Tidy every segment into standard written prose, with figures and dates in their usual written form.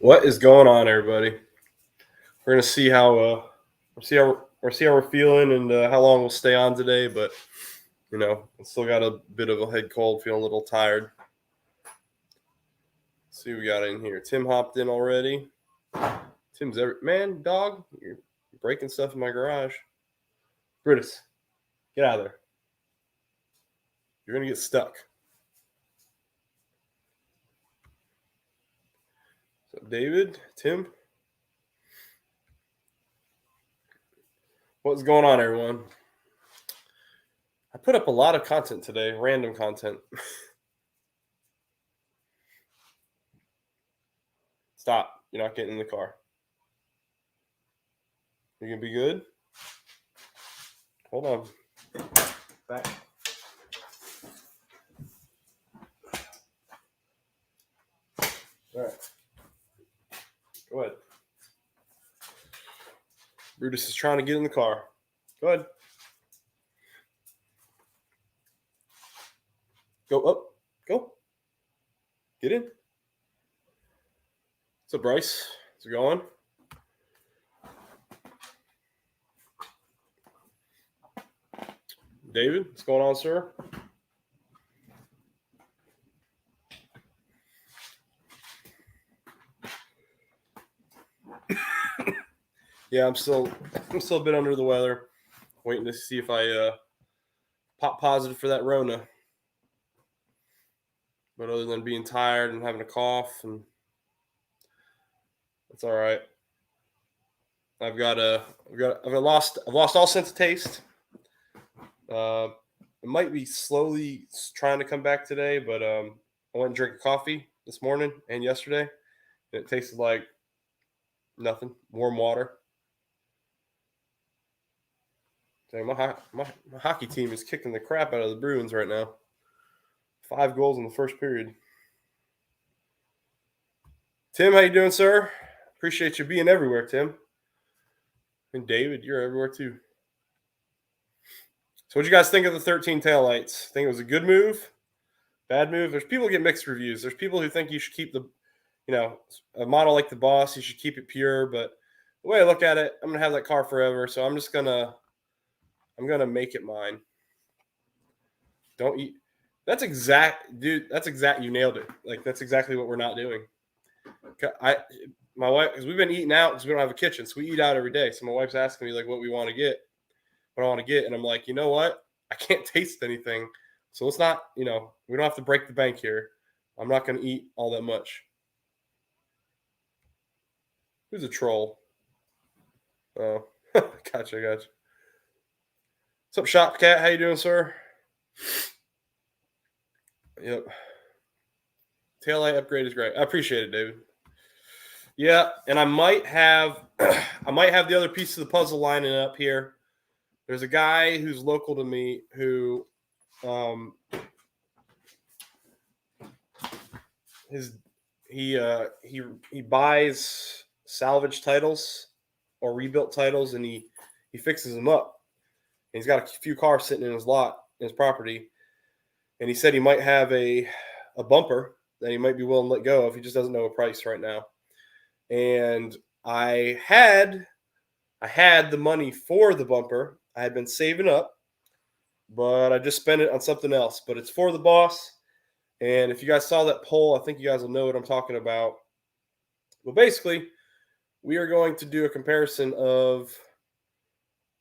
What is going on, everybody? We're gonna see how we're feeling and how long we'll stay on today. But I still got a bit of a head cold, feeling a little tired. Let's see what we got in here. Tim hopped in already. Man, dog, you're breaking stuff in my garage. Brutus, get out of there. You're gonna get stuck. So David, Tim, what's going on, everyone? I put up a lot of content today, random content. Stop. You're not getting in the car. You gonna be good? Hold on. Back. All right. Go ahead. Brutus is trying to get in the car. Go ahead. Go up. Go. Get in. What's up, Bryce? How's it going? David, what's going on, sir? Yeah, I'm still a bit under the weather. Waiting to see if I pop positive for that Rona. But other than being tired and having a cough, and that's all right. I've lost all sense of taste. It might be slowly trying to come back today, but I went and drank coffee this morning and yesterday, and it tasted like nothing. Warm water. Dang, my hockey team is kicking the crap out of the Bruins right now. 5 goals in the first period. Tim, how you doing, sir? Appreciate you being everywhere, Tim. And David, you're everywhere too. So what do you guys think of the 13 taillights? Think it was a good move? Bad move? There's people who get mixed reviews. There's people who think you should keep a model like the Boss, you should keep it pure. But the way I look at it, I'm gonna have that car forever. So I'm gonna make it mine. Don't eat. That's exact, dude. That's exact. You nailed it. Like that's exactly what we're not doing. My wife, because we've been eating out because we don't have a kitchen, so we eat out every day. So my wife's asking me like what we want to get, what I want to get, and I'm like, you know what? I can't taste anything, so let's not. We don't have to break the bank here. I'm not going to eat all that much. Who's a troll? Oh, gotcha. What's up, Shop Cat? How you doing, sir? Yep. Taillight upgrade is great. I appreciate it, David. Yeah, and I might have the other piece of the puzzle lining up here. There's a guy who's local to me who he buys salvage titles or rebuilt titles, and he fixes them up. And he's got a few cars sitting in his lot, in his property, and he said he might have a bumper that he might be willing to let go of. He just doesn't know a price right now. And I had the money for the bumper. I had been saving up, but I just spent it on something else. But it's for the Boss. And if you guys saw that poll, I think you guys will know what I'm talking about. But basically, we are going to do a comparison of.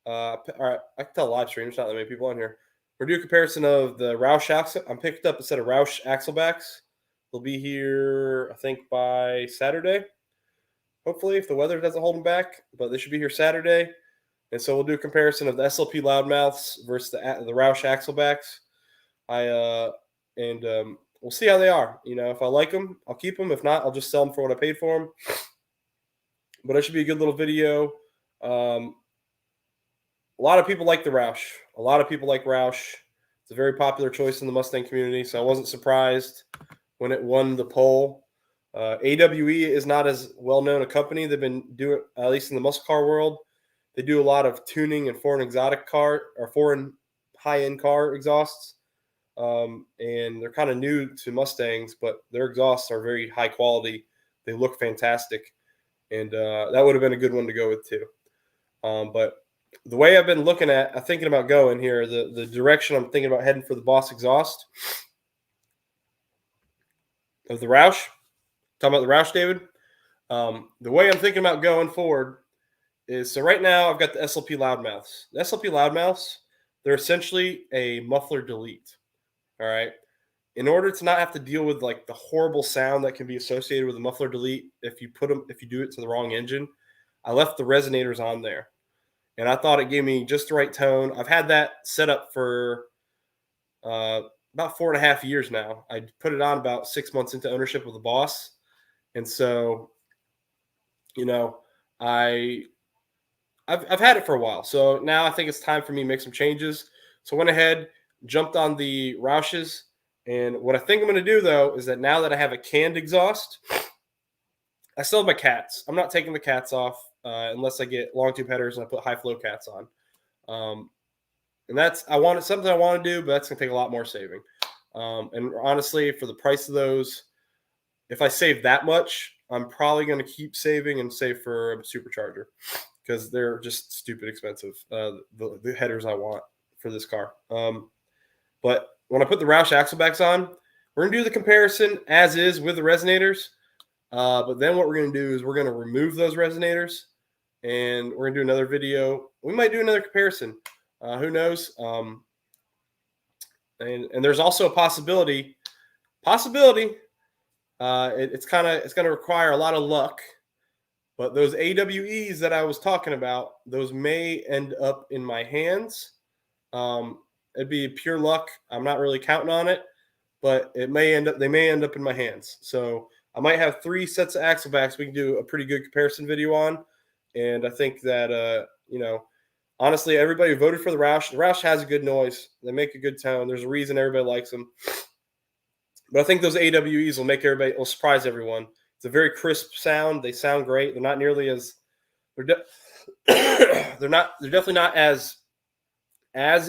All right, I can tell live stream. There's not that many people on here. We're doing a comparison of the Roush axle. I picked up a set of Roush axlebacks. They'll be here, I think, by Saturday. Hopefully, if the weather doesn't hold them back, but they should be here Saturday. And so we'll do a comparison of the SLP loudmouths versus the Roush axlebacks. We'll see how they are. If I like them, I'll keep them. If not, I'll just sell them for what I paid for them. But it should be a good little video. A lot of people like the Roush. A lot of people like Roush. It's a very popular choice in the Mustang community, so I wasn't surprised when it won the poll. AWE is not as well-known a company. They've been doing, at least in the muscle car world, they do a lot of tuning and foreign exotic car or foreign high-end car exhausts. And they're kind of new to Mustangs, but their exhausts are very high quality. They look fantastic, and that would have been a good one to go with too. But the way I've been thinking about going here, the direction I'm thinking about heading for the Boss exhaust of the Roush. Talking about the Roush, David. The way I'm thinking about going forward is, so right now I've got the SLP loudmouths. The SLP loudmouths, they're essentially a muffler delete. All right. In order to not have to deal with like the horrible sound that can be associated with a muffler delete if you do it to the wrong engine, I left the resonators on there. And I thought it gave me just the right tone. I've had that set up for about 4.5 years now. I put it on about 6 months into ownership of the Boss. And so, I've had it for a while. So now I think it's time for me to make some changes. So I went ahead, jumped on the Roushes. And what I think I'm going to do, though, is that now that I have a canned exhaust, I still have my cats. I'm not taking the cats off unless I get long tube headers and I put high flow cats on. And that's something I want to do, but that's going to take a lot more saving. And honestly, for the price of those, if I save that much, I'm probably going to keep saving and save for a supercharger because they're just stupid expensive. The headers I want for this car. But when I put the Roush axle backs on, we're going to do the comparison as is with the resonators. But then what we're going to do is we're going to remove those resonators and we're going to do another video. We might do another comparison. Who knows? And there's also a possibility. It's going to require a lot of luck. But those AWEs that I was talking about, those may end up in my hands. It'd be pure luck. I'm not really counting on it, but they may end up in my hands. So I might have 3 sets of axle backs we can do a pretty good comparison video on. And I think that, honestly, everybody who voted for the Roush has a good noise. They make a good tone. There's a reason everybody likes them. But I think those AWEs will surprise everyone. It's a very crisp sound. They sound great. They're not nearly as they're definitely not as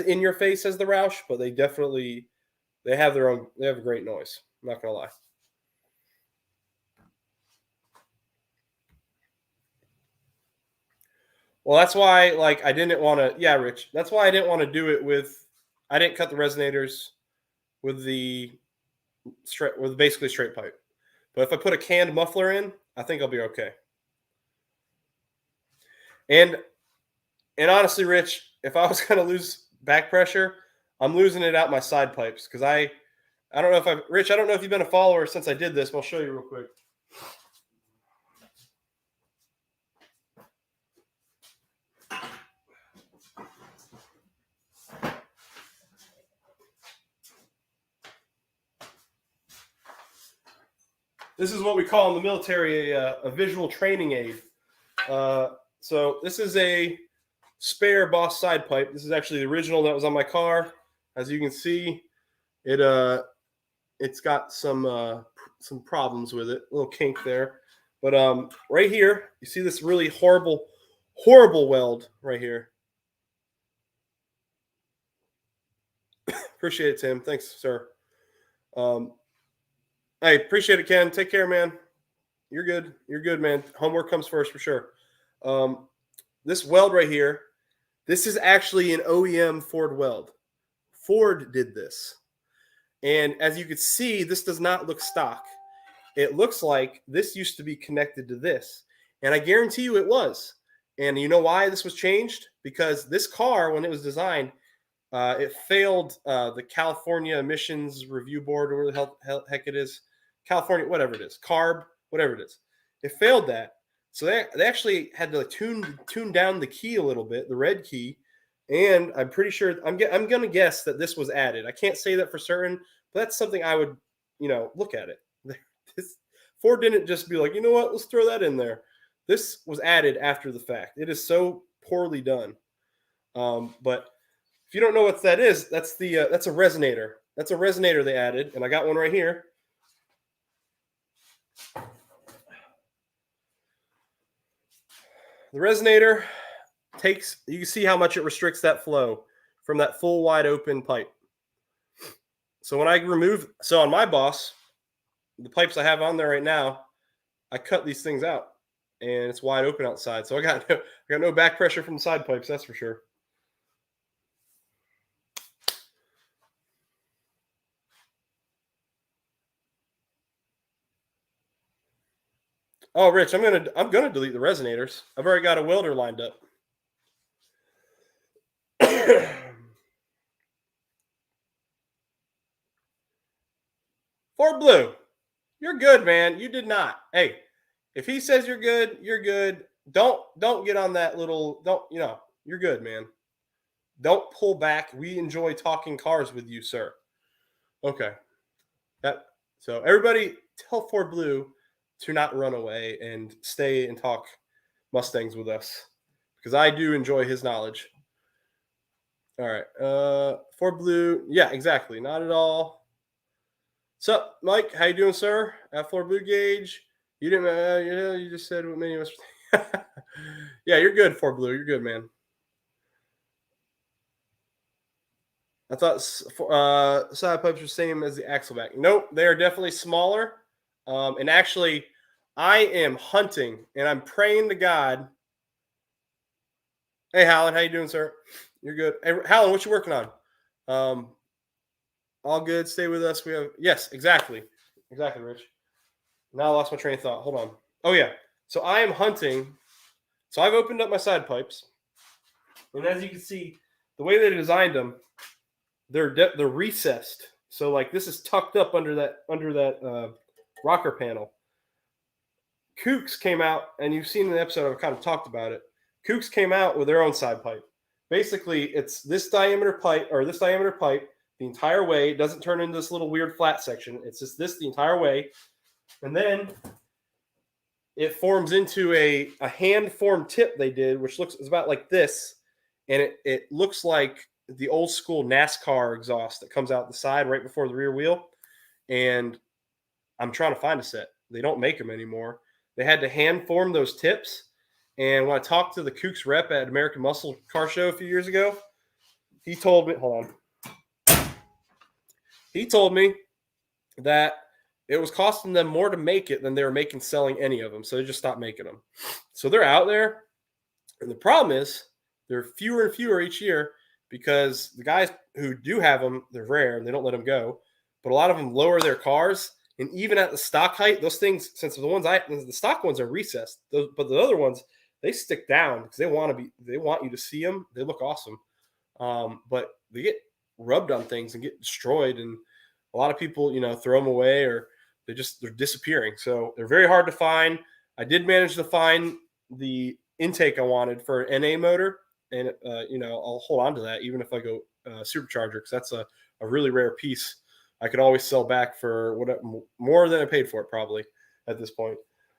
in your face as the Roush, but they have a great noise. I'm not gonna lie. Well, that's why I didn't want to. Rich. That's why I didn't want to do it with. I didn't cut the resonators with basically straight pipe. But if I put a canned muffler in, I think I'll be okay. And honestly, Rich, if I was going to lose back pressure, I'm losing it out my side pipes because I don't know if you've been a follower since I did this, but I'll show you real quick. This is what we call in the military a visual training aid. So this is a spare Boss side pipe. This is actually the original that was on my car. As you can see, it's got some problems with it, a little kink there. But right here, you see this really horrible weld right here. Appreciate it, Tim. Thanks, sir. Hey, appreciate it, Ken. Take care, man. You're good. You're good, man. Homework comes first for sure. This weld right here, this is actually an OEM Ford weld. Ford did this. And as you can see, this does not look stock. It looks like this used to be connected to this. And I guarantee you it was. And you know why this was changed? Because this car, when it was designed, it failed the California Emissions Review Board, or whatever the heck it is. California, whatever it is. CARB, whatever it is. It failed that. So they actually had to tune down the key a little bit, the red key. And I'm pretty sure, I'm going to guess that this was added. I can't say that for certain, but that's something I would, look at it. Ford didn't just be like, you know what, let's throw that in there. This was added after the fact. It is so poorly done. But if you don't know what that is, that's a resonator. That's a resonator they added, and I got one right here. The resonator you can see how much it restricts that flow from that full wide open pipe. So when I on my Boss, the pipes I have on there right now, I cut these things out, and it's wide open outside. So I got no back pressure from the side pipes. That's for sure. Oh, Rich, I'm gonna delete the resonators. I've already got a welder lined up. Ford Blue, you're good, man. You did not. Hey, if he says you're good, you're good. Don't get on that little. Don't you're good, man. Don't pull back. We enjoy talking cars with you, sir. Okay. That so everybody tell Ford Blue to not run away and stay and talk Mustangs with us because I do enjoy his knowledge. All right. Ford Blue. Yeah, exactly. Not at all. Sup, Mike? How you doing, sir? At Ford Blue Gauge. You didn't. You just said what many of us. Yeah, you're good, Ford Blue. You're good, man. I thought side pipes were the same as the Axleback. Nope, they are definitely smaller. And actually, I am hunting and I'm praying to God. Hey, Hallen, how you doing, sir? You're good. Hey, Hallen, what you working on? All good. Stay with us. We have exactly, Rich. Now I lost my train of thought. Hold on. Oh yeah. So I am hunting. So I've opened up my side pipes, and as you can see, the way they designed them, they're recessed. So like this is tucked up under that rocker panel. Kooks came out, and you've seen in the episode I've kind of talked about it. Kooks came out with their own side pipe. Basically, it's this diameter pipe the entire way. It doesn't turn into this little weird flat section. It's just this the entire way, and then it forms into a hand-formed tip they did, which looks it's about like this, and it looks like the old school NASCAR exhaust that comes out the side right before the rear wheel. And I'm trying to find a set. They don't make them anymore. They had to hand form those tips. And when I talked to the Kooks rep at American Muscle Car Show a few years ago, he told me, hold on. He told me that it was costing them more to make it than they were making selling any of them. So they just stopped making them. So they're out there. And the problem is there are fewer and fewer each year because the guys who do have them, they're rare and they don't let them go. But a lot of them lower their cars. And even at the stock height, those things, since the stock ones are recessed, but the other ones, they stick down because they want you to see them. They look awesome. But they get rubbed on things and get destroyed. And a lot of people, throw them away or they're disappearing. So they're very hard to find. I did manage to find the intake I wanted for an NA motor. And, I'll hold on to that even if I go supercharger because that's a really rare piece. I could always sell back for more than I paid for it probably at this point.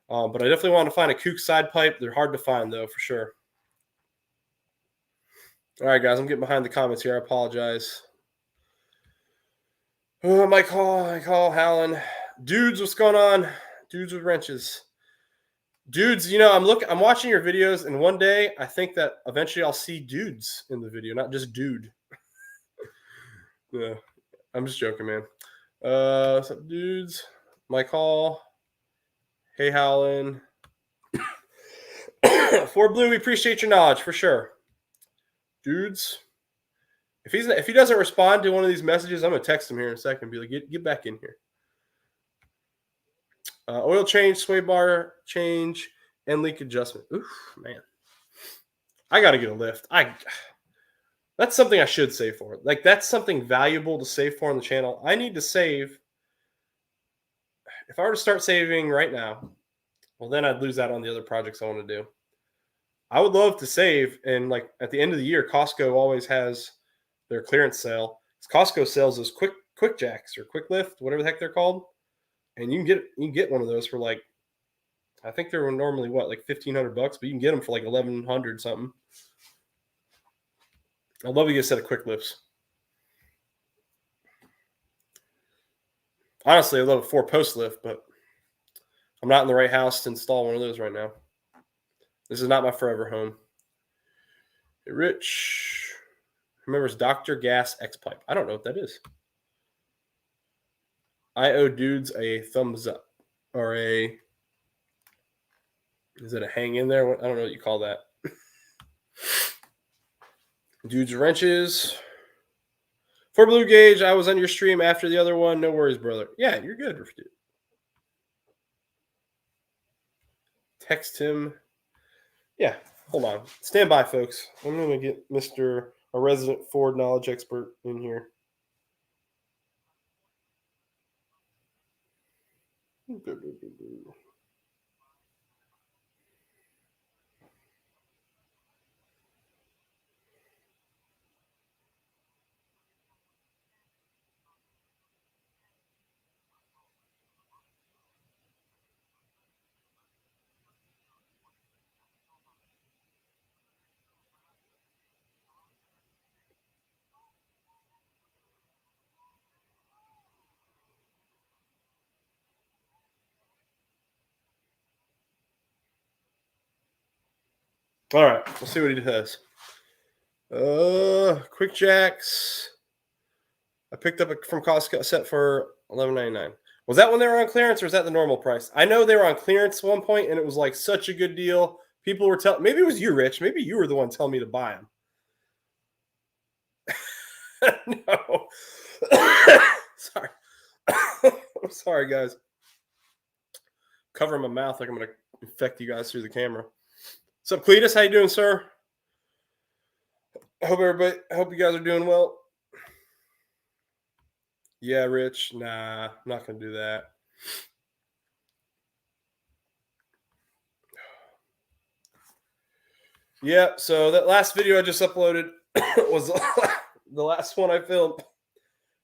But I definitely want to find a Kook side pipe. They're hard to find though, for sure. All right, guys, I'm getting behind the comments here. I apologize. Oh, my call, Hallen. Dudes, what's going on? Dudes with wrenches. Dudes, I'm watching your videos, and one day I think that eventually I'll see dudes in the video, not just dude. Yeah, I'm just joking, man. What's up, dudes? My call. Hey, Howlin. Ford Blue, we appreciate your knowledge for sure. Dudes, if he doesn't respond to one of these messages, I'm gonna text him here in a second and be like, get back in here. Oil change, sway bar change, and leak adjustment. Oof, man. I gotta get a lift. That's something I should save for. Like, that's something valuable to save for on the channel. I need to save. If I were to start saving right now, well, then I'd lose out on the other projects I want to do. I would love to save, and like at the end of the year, Costco always has their clearance sale. Costco sells those quick jacks or quick lift, whatever the heck they're called, and you can get one of those for like, I think they're normally like $1,500, but you can get them for like $1,100 something. I'd love to get a set of quick lifts. Honestly, I love a 4-post lift, but I'm not in the right house to install one of those right now. This is not my forever home. Hey, Rich remembers Dr. Gas X Pipe. I don't know what that is. I owe dudes a thumbs up or a Is it a hang in there? I don't know what you call that. Dude's wrenches. For Blue Gauge, I was on your stream after the other one. No worries, brother. Yeah, you're good. Text him. Yeah, hold on. Stand by, folks. I'm going to get Mr. a resident Ford knowledge expert in here. All right, we'll see what he does. Quick Jacks. I picked up from Costco a set for $11.99. Was that when they were on clearance, or is that the normal price? I know they were on clearance at one point, and it was like such a good deal. People were telling. Maybe it was you, Rich. Maybe you were the one telling me to buy them. No. Sorry. I'm sorry, guys. Covering my mouth like I'm going to infect you guys through the camera. What's up, Cletus? How you doing, sir? I hope you guys are doing well. Yeah, Rich. Nah, I'm not going to do that. Yeah, so that last video I just uploaded was the last one I filmed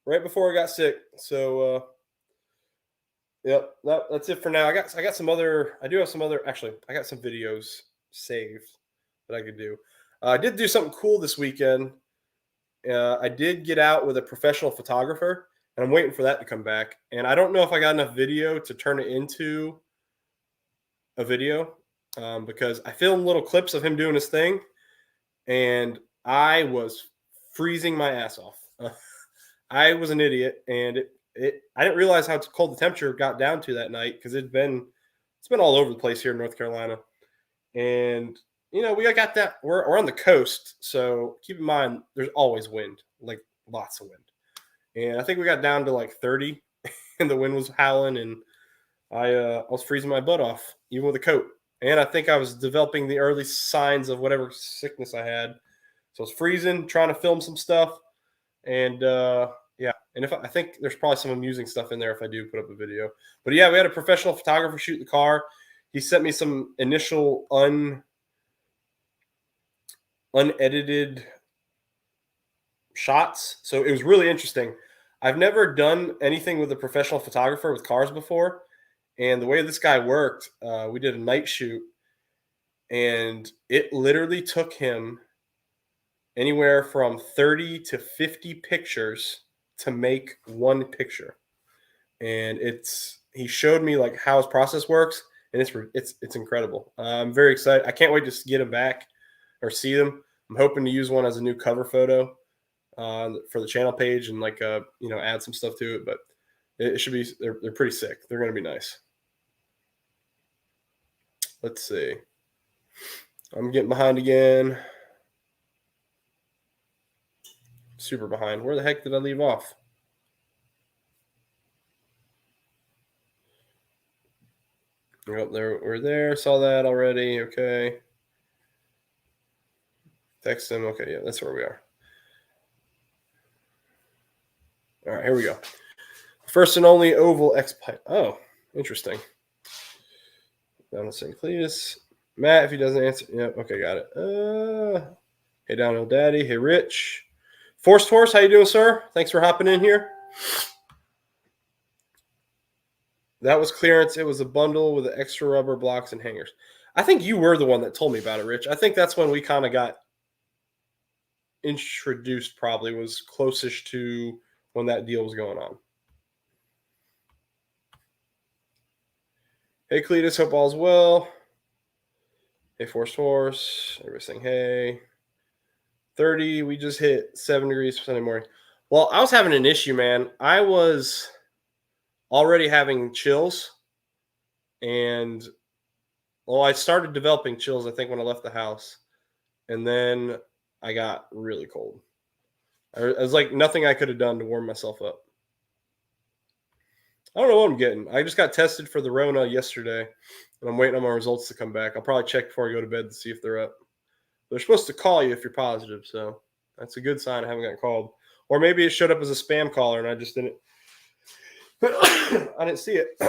right before I got sick. So, yep, that's it for now. I got some other. I do have some other. Actually, I got some videos saved that I could do. I did do something cool this weekend. I did get out with a professional photographer, and I'm waiting for that to come back. And I don't know if I got enough video to turn it into a video because I filmed little clips of him doing his thing, and I was freezing my ass off. I was an idiot, and I didn't realize how cold the temperature got down to that night because it's been all over the place here in North Carolina. And we got that. We're on the coast, so keep in mind there's always wind, like lots of wind. And I think we got down to like 30, and the wind was howling, and I was freezing my butt off even with a coat. And I think I was developing the early signs of whatever sickness I had. So I was freezing, trying to film some stuff, and yeah. And I think there's probably some amusing stuff in there if I do put up a video. But yeah, we had a professional photographer shoot the car. He sent me some initial unedited shots. So it was really interesting. I've never done anything with a professional photographer with cars before. And the way this guy worked, we did a night shoot, and it literally took him anywhere from 30 to 50 pictures to make one picture. And he showed me like how his process works, and it's incredible. I'm very excited. I can't wait to get them back or see them. I'm hoping to use one as a new cover photo for the channel page and add some stuff to it. But it should be they're pretty sick. They're going to be nice. Let's see. I'm getting behind again. Super behind. Where the heck did I leave off? Oh, there, we're there. Saw that already. Okay. Text him. Okay, yeah, that's where we are. All right, here we go. First and only oval X pipe. Oh, interesting. Down to St. Cletus. Matt, if he doesn't answer. Yep, okay, got it. Hey, Downhill Daddy. Hey, Rich. Force, how you doing, sir? Thanks for hopping in here. That was clearance. It was a bundle with the extra rubber blocks and hangers. I think you were the one that told me about it, Rich. I think that's when we kind of got introduced, probably was closest to when that deal was going on. Hey, Cletus. Hope all's well. Hey, Force. Everybody's saying hey. 30. We just hit 7 degrees for Sunday morning. Well, I was having an issue, man. I was already having chills, and Well, I started developing chills, I think, when I left the house. And then I got really cold. It was like nothing I could have done to warm myself up. I don't know what I'm getting. I just got tested for the Rona yesterday, and I'm waiting on my results to come back. I'll probably check before I go to bed to see if they're up. They're supposed to call you if you're positive, so that's a good sign I haven't gotten called. Or maybe it showed up as a spam caller and I just didn't. I didn't see it.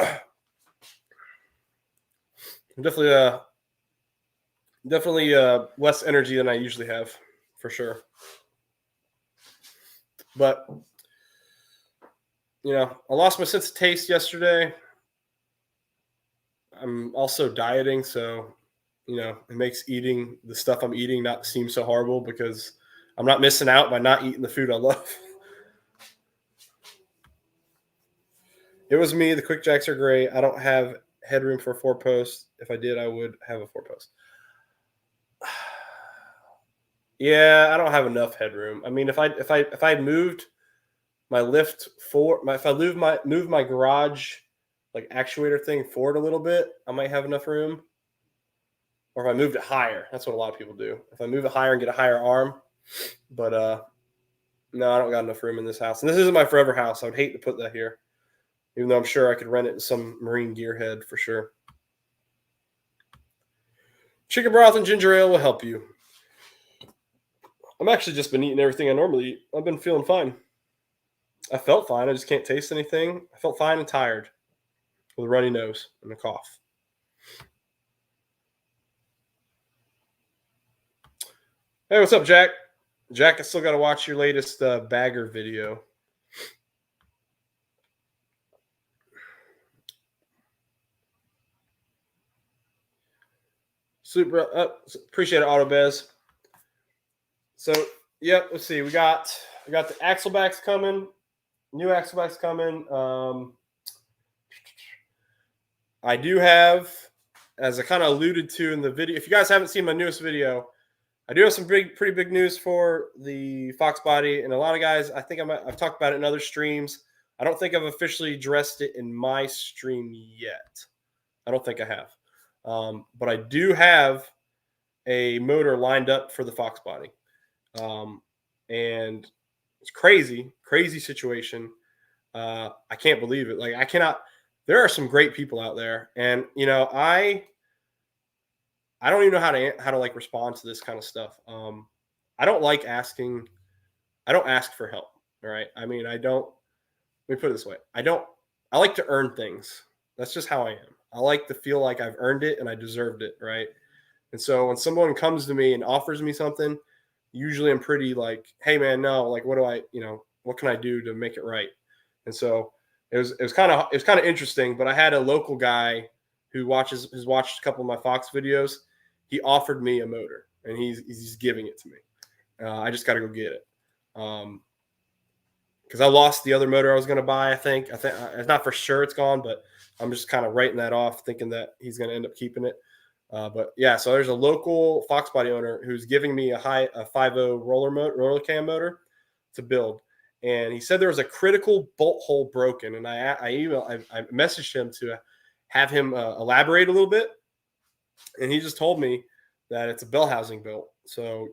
Definitely, less energy than I usually have, for sure. But I lost my sense of taste yesterday. I'm also dieting, so it makes eating the stuff I'm eating not seem so horrible because I'm not missing out by not eating the food I love. It was me. The Quick Jacks are great. I don't have headroom for a 4-post. If I did, I would have a 4-post. Yeah, I don't have enough headroom. I mean, if I moved my lift if I move my garage like actuator thing forward a little bit, I might have enough room. Or if I moved it higher, that's what a lot of people do. If I move it higher and get a higher arm, but no, I don't got enough room in this house. And this isn't my forever house. I would hate to put that here, even though I'm sure I could rent it to some marine gearhead for sure. Chicken broth and ginger ale will help you. I'm actually just been eating everything I normally eat. I've been feeling fine. I felt fine. I just can't taste anything. I felt fine and tired with a runny nose and a cough. Hey, what's up, Jack? Jack, I still got to watch your latest bagger video. Super. Appreciate it, Autobez. So, yep. Let's see. We got the axlebacks coming. New axlebacks coming. I do have, as I kind of alluded to in the video. If you guys haven't seen my newest video, I do have some pretty big news for the Foxbody, and a lot of guys. I think I've talked about it in other streams. I don't think I've officially addressed it in my stream yet. I don't think I have, but I do have a motor lined up for the Foxbody, and it's crazy situation. I can't believe it. Like I cannot. There are some great people out there, and I don't even know how to like respond to this kind of stuff. I don't like asking. I don't ask for help. All right. I mean, I don't. Let me put it this way. I like to earn things. That's just how I am. I like to feel like I've earned it and I deserved it. Right. And so when someone comes to me and offers me something, usually I'm pretty like, hey man, no, like what can I do to make it right? And so it was kind of interesting. But I had a local guy who has watched a couple of my Fox videos. He offered me a motor and he's giving it to me. I just got to go get it. Because I lost the other motor I was going to buy. I think it's not for sure it's gone, but I'm just kind of writing that off, thinking that he's going to end up keeping it. But yeah, so there's a local Foxbody owner who's giving me a 5.0 roller cam motor to build, and he said there was a critical bolt hole broken, and I messaged him to have him elaborate a little bit, and he just told me that it's a bell housing built. So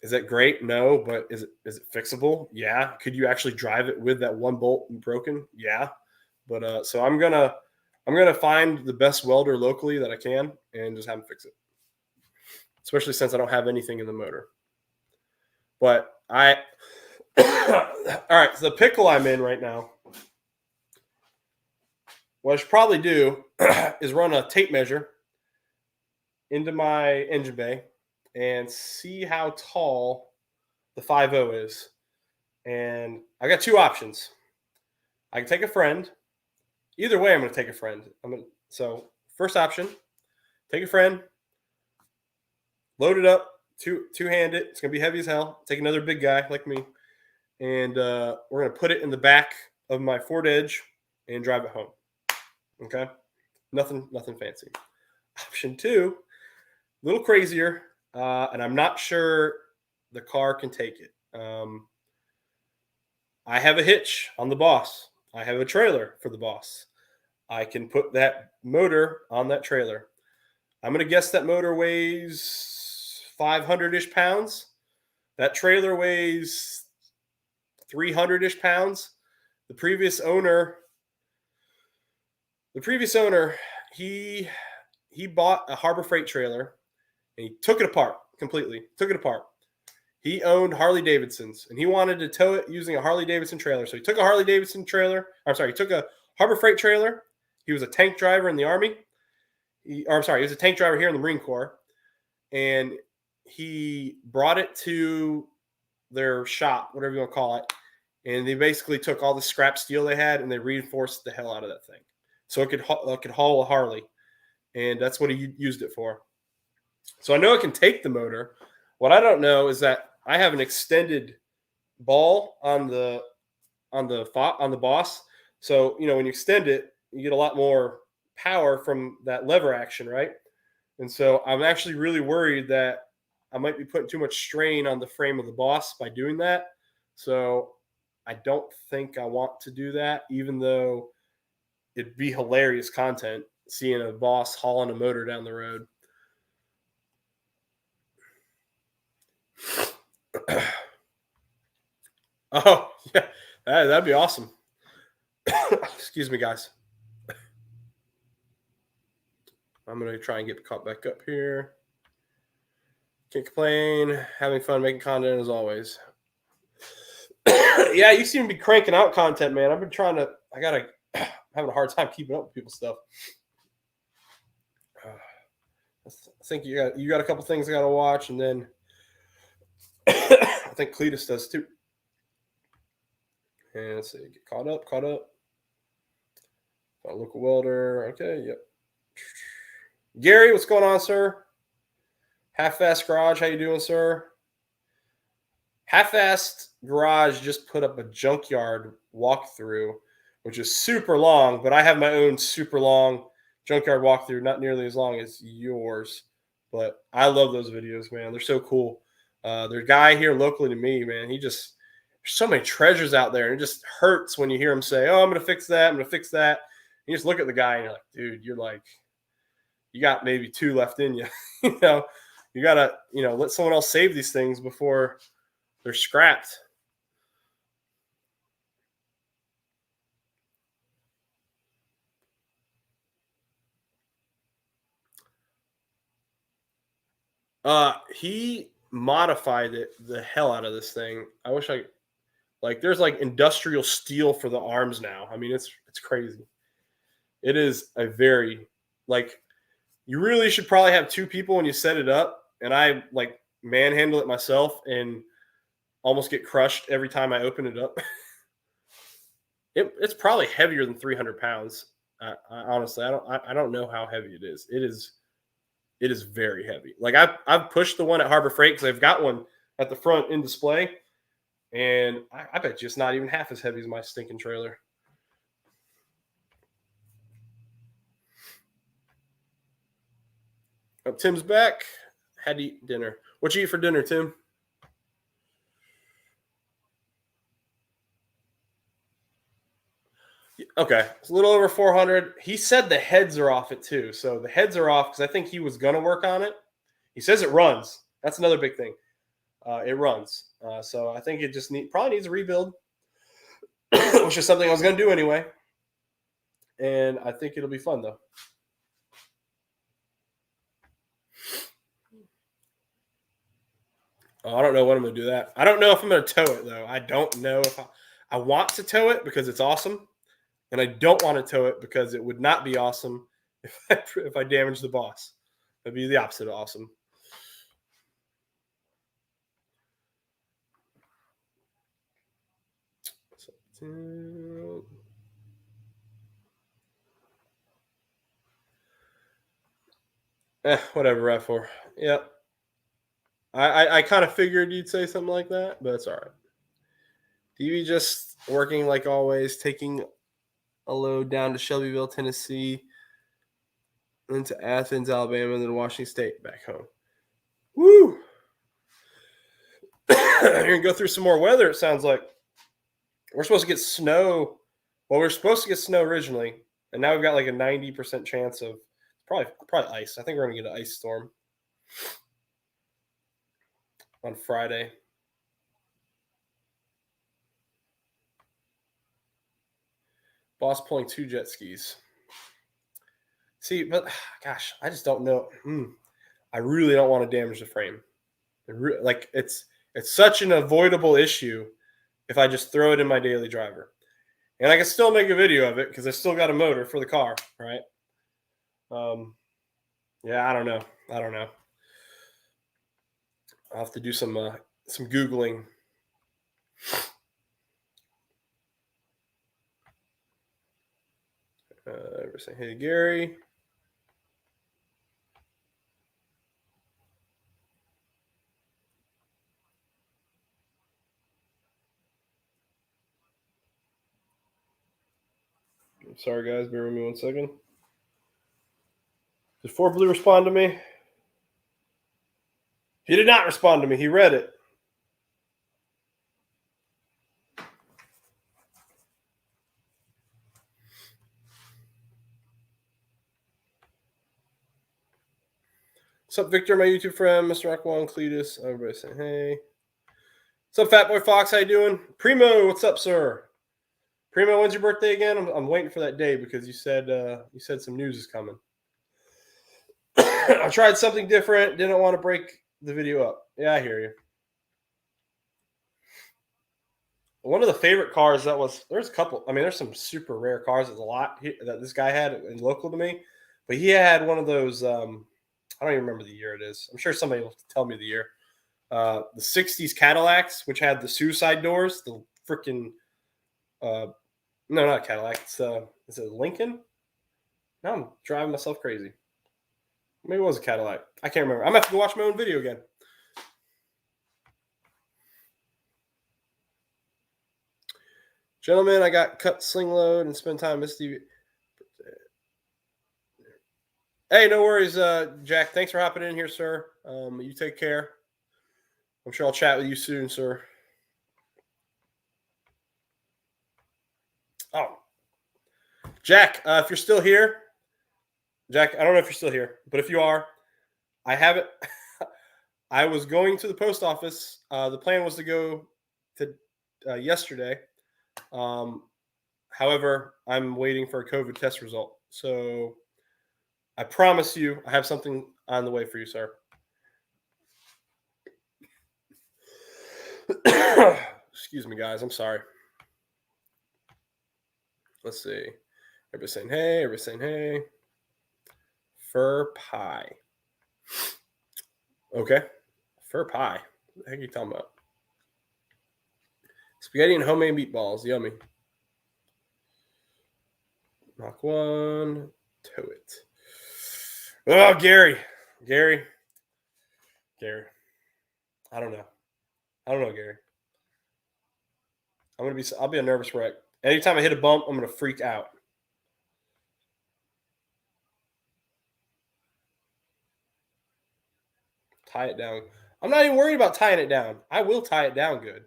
is that great? No, but is it fixable? Yeah. Could you actually drive it with that one bolt broken? Yeah. But so I'm gonna find the best welder locally that I can and just have him fix it. Especially since I don't have anything in the motor. But all right. So the pickle I'm in right now, what I should probably do is run a tape measure into my engine bay and see how tall the 5.0 is. And I got two options. I can take a friend. Either way, I'm going to take a friend. So first option, take a friend, load it up, two-hand it. It's going to be heavy as hell. Take another big guy like me. And we're going to put it in the back of my Ford Edge and drive it home. Okay? Nothing fancy. Option two, a little crazier, and I'm not sure the car can take it. I have a hitch on the Boss. I have a trailer for the Boss. I can put that motor on that trailer. I'm going to guess that motor weighs 500-ish pounds. That trailer weighs 300-ish pounds. The previous owner, he bought a Harbor Freight trailer and he took it apart completely. Took it apart. He owned Harley Davidsons and he wanted to tow it using a Harley Davidson trailer. So he took a Harley Davidson trailer. He took a Harbor Freight trailer. He was a tank driver in the Army. He was a tank driver here in the Marine Corps. And he brought it to their shop, whatever you want to call it. And they basically took all the scrap steel they had and they reinforced the hell out of that thing. So it could haul a Harley. And that's what he used it for. So I know it can take the motor. What I don't know is that I have an extended ball on the boss. So, when you extend it, you get a lot more power from that lever action, right? And so I'm actually really worried that I might be putting too much strain on the frame of the boss by doing that. So I don't think I want to do that, even though it'd be hilarious content seeing a boss hauling a motor down the road. Oh, yeah, that'd be awesome. Excuse me, guys. I'm going to try and get caught back up here. Can't complain. Having fun making content as always. Yeah, you seem to be cranking out content, man. I've been having a hard time keeping up with people's stuff. I think you got a couple things I got to watch, and then I think Cletus does too. And let's see, get caught up. Got a local welder. Okay, yep. Gary, what's going on, sir? Half-Assed Garage, how you doing, sir? Half-Assed Garage just put up a junkyard walkthrough, which is super long, but I have my own super long junkyard walkthrough, not nearly as long as yours. But I love those videos, man. They're so cool. There's a guy here locally to me, man. There's so many treasures out there. And it just hurts when you hear him say, oh, I'm going to fix that. I'm going to fix that. And you just look at the guy and you're like, dude, you got maybe 2 left in you. You got to, let someone else save these things before they're scrapped. He modified the hell out of this thing. I wish there's industrial steel for the arms now. I mean, it's crazy. It is a very, you really should probably have 2 people when you set it up. And I manhandle it myself and almost get crushed every time I open it up. It's probably heavier than 300 pounds. I honestly, I don't know how heavy it is. It is very heavy. I've pushed the one at Harbor Freight because I've got one at the front in display, and I bet you it's not even half as heavy as my stinking trailer. Oh, Tim's back. Had to eat dinner. What you eat for dinner, Tim? Okay, it's a little over 400. He said the heads are off it too. So the heads are off because I think he was going to work on it. He says it runs. That's another big thing. It runs. So I think it just probably needs a rebuild, which is something I was going to do anyway. And I think it'll be fun though. Oh, I don't know when I'm going to do that. I don't know if I'm going to tow it though. I don't know if I want to tow it because it's awesome. And I don't want to tow it because it would not be awesome if I damage the boss. That'd be the opposite of awesome. Whatever, RAV4. Yep. I kind of figured you'd say something like that, but it's all right. TV just working like always, taking a load down to Shelbyville, Tennessee, into Athens, Alabama, and then Washington State back home. Woo! You're going to go through some more weather, it sounds like. We're supposed to get snow. Well, we were supposed to get snow originally And now we've got like a 90% chance of probably ice. I think we're going to get an ice storm on Friday. Boss pulling 2 jet skis. See, but gosh, I just don't know. I really don't want to damage the frame. Like it's such an avoidable issue if I just throw it in my daily driver. And I can still make a video of it because I still got a motor for the car, right? Yeah, I don't know. I'll have to do some Googling. We're saying, hey, Gary. I'm sorry, guys. Bear with me 1 second. Did 4 Blue respond to me? He did not respond to me. He read it. What's up, Victor, my YouTube friend, Mr. Aquan, Cletus, everybody saying hey. What's up, Fat Boy Fox? How you doing? Primo, what's up, sir? Primo, when's your birthday again? I'm waiting for that day because you said some news is coming. I tried something different. Didn't want to break the video up. Yeah, I hear you. One of the favorite cars there's a couple. I mean, there's some super rare cars. There's a lot that this guy had local to me, but he had one of those. I don't even remember the year it is. I'm sure somebody will tell me the year. The 60s Cadillacs, which had the suicide doors, the freaking no, not Cadillac. Is it Lincoln? Now I'm driving myself crazy. Maybe it was a Cadillac. I can't remember. I'm going to have to go watch my own video again. Gentlemen, I got cut sling load and spend time with Stevie. Hey, no worries, Jack. Thanks for hopping in here, sir. You take care. I'm sure I'll chat with you soon, sir. Oh, Jack, if you're still here, Jack, I don't know if you're still here, but if you are, I have it. I was going to the post office. The plan was to go to yesterday. However, I'm waiting for a COVID test result. So I promise you, I have something on the way for you, sir. Excuse me, guys. I'm sorry. Let's see. Everybody's saying hey. Everybody's saying hey. Fur pie. Okay. Fur pie. What the heck are you talking about? Spaghetti and homemade meatballs. Yummy. Knock one. Tow it. Oh, Gary. I don't know, Gary. I'll be a nervous wreck. Anytime I hit a bump, I'm going to freak out. Tie it down. I'm not even worried about tying it down. I will tie it down good.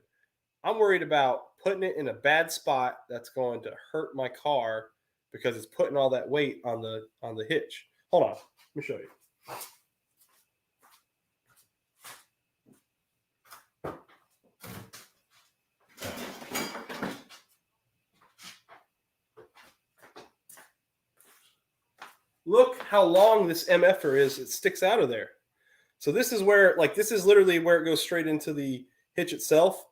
I'm worried about putting it in a bad spot that's going to hurt my car because it's putting all that weight on the hitch. Hold on. Let me show you. Look how long this MFer is. It sticks out of there. So this is literally where it goes straight into the hitch itself.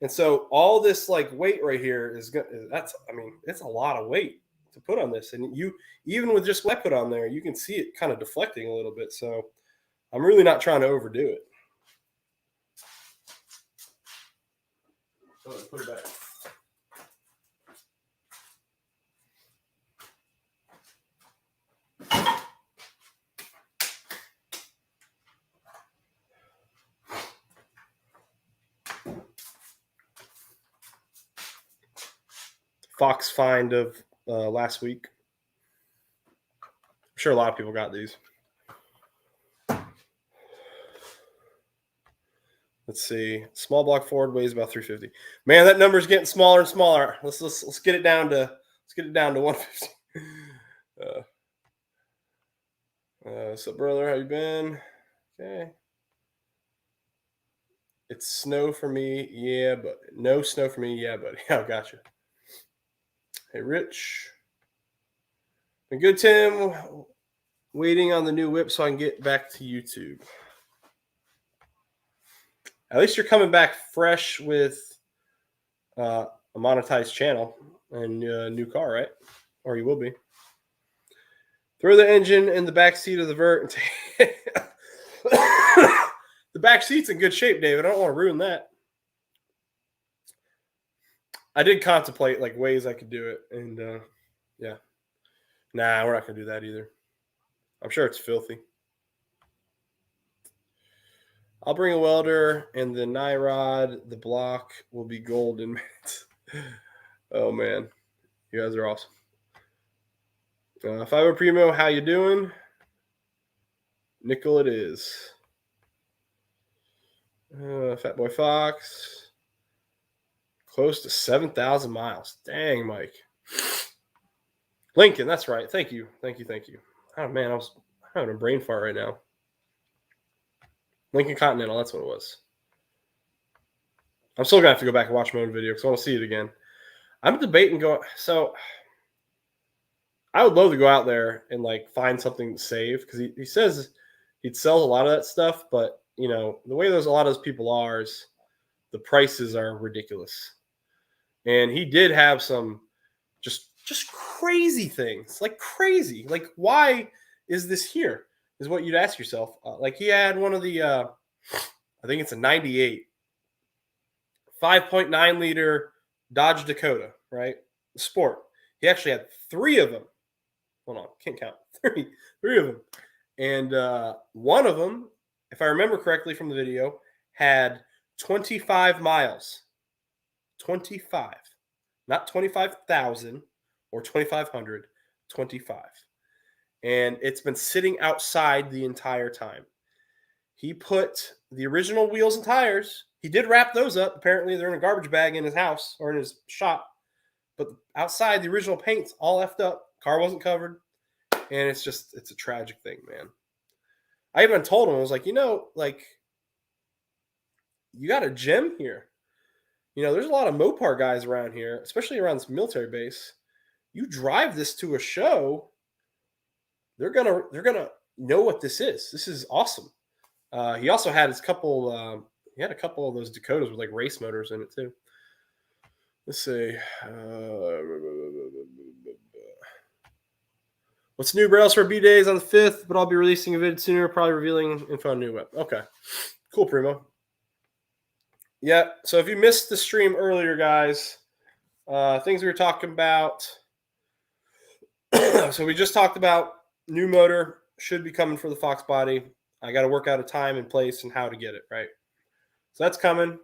And so all this weight right here it's a lot of weight to put on this. And even with just what I put on there, you can see it kind of deflecting a little bit. So I'm really not trying to overdo it. So let's put it back. Fox find of last week. I'm sure a lot of people got these. Let's see. Small block Ford weighs about 350. Man, that number's getting smaller and smaller. Let's get it down to 150. What's up, brother? How you been? Okay. It's snow for me, yeah, but no snow for me, yeah, buddy. Oh, gotcha. Hey, Rich. Been good, Tim. Waiting on the new whip so I can get back to YouTube. At least you're coming back fresh with a monetized channel and a new car, right? Or you will be. Throw the engine in the back seat of the Vert. And the back seat's in good shape, David. I don't want to ruin that. I did contemplate like ways I could do it, and yeah, nah, we're not gonna do that either. I'm sure it's filthy. I'll bring a welder, and the Nyrod, the block will be gold in minutes. Oh man, you guys are awesome. Fiber Primo, how you doing? Nickel, it is. Fat Boy Fox, close to 7,000 miles. Dang, Mike. Lincoln, that's right. Thank you. Oh man, I'm having a brain fart right now. Lincoln Continental, that's what it was. I'm still gonna have to go back and watch my own video because I want to see it again. I'm debating going. So I would love to go out there and like find something to save because he says he'd sell a lot of that stuff, but you know the way a lot of those people are is the prices are ridiculous, and he did have some just crazy things, like crazy, like why is this here? Is what you'd ask yourself. Like he had one of the, I think it's a 98, 5.9 liter Dodge Dakota, right? Sport. He actually had 3 of them. Hold on, can't count. Three of them. And one of them, if I remember correctly from the video, had 25 miles. 25. Not 25,000 or 2,500. 25. And it's been sitting outside the entire time. He put the original wheels and tires. He did wrap those up. Apparently, they're in a garbage bag in his house or in his shop. But outside, the original paint's all effed up. Car wasn't covered. And it's a tragic thing, man. I even told him, I was like, you know, like, you got a gem here. You know, there's a lot of Mopar guys around here, especially around this military base. You drive this to a show, they're gonna know what this is. This is awesome. He also had his couple. He had a couple of those Dakotas with like race motors in it too. Let's see. What's new, bro? For B days on the 5th, but I'll be releasing a vid sooner, probably revealing info on new web. Okay, cool, Primo. Yeah. So if you missed the stream earlier, guys, things we were talking about. So we just talked about new motor should be coming for the Foxbody. I got to work out a time and place and how to get it, right? So that's coming.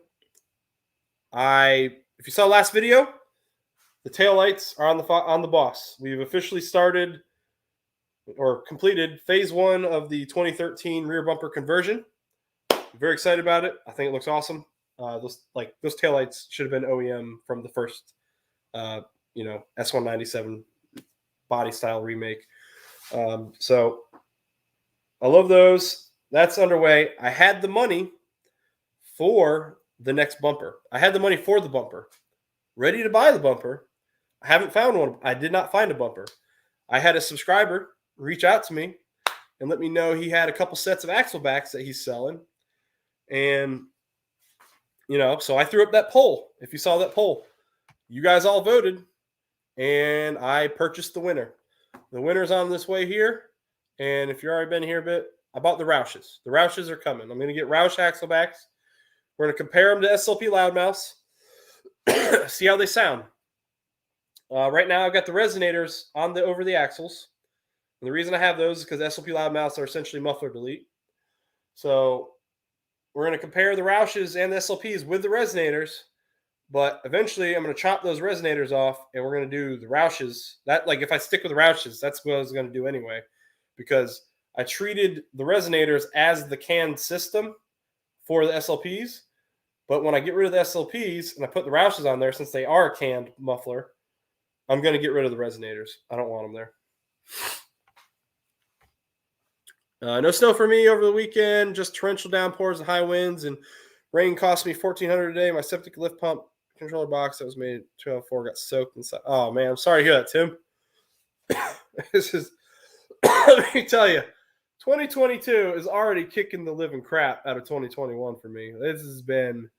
If you saw last video, the taillights are on the Boss. We've officially started or completed phase 1 of the 2013 rear bumper conversion. I'm very excited about it. I think it looks awesome. Those taillights should have been OEM from the first S197 body style remake. So I love those. That's underway. I had the money for the next bumper. I had the money for the bumper, ready to buy the bumper. I haven't found one. I did not find a bumper. I had a subscriber reach out to me and let me know he had a couple sets of axle backs that he's selling. And, you know, so I threw up that poll. If you saw that poll, you guys all voted and I purchased the winner. The winner's on this way here. And if you've already been here a bit, I bought the Roushes. The Roushes are coming. I'm going to get Roush axle backs. We're going to compare them to SLP Loudmouths. See how they sound. Right now, I've got the resonators over the axles. And the reason I have those is because SLP Loudmouths are essentially muffler delete. So we're going to compare the Roushes and the SLPs with the resonators. But eventually, I'm going to chop those resonators off, and we're going to do the Roushes. If I stick with the Roushes, that's what I was going to do anyway, because I treated the resonators as the canned system for the SLPs. But when I get rid of the SLPs and I put the Roushes on there, since they are a canned muffler, I'm going to get rid of the resonators. I don't want them there. No snow for me over the weekend. Just torrential downpours and high winds, and rain cost me $1,400 a day. My septic lift pump controller box that was made in 2004 got soaked inside. Oh man, I'm sorry to hear that, Tim. This is let me tell you, 2022 is already kicking the living crap out of 2021 for me. This has been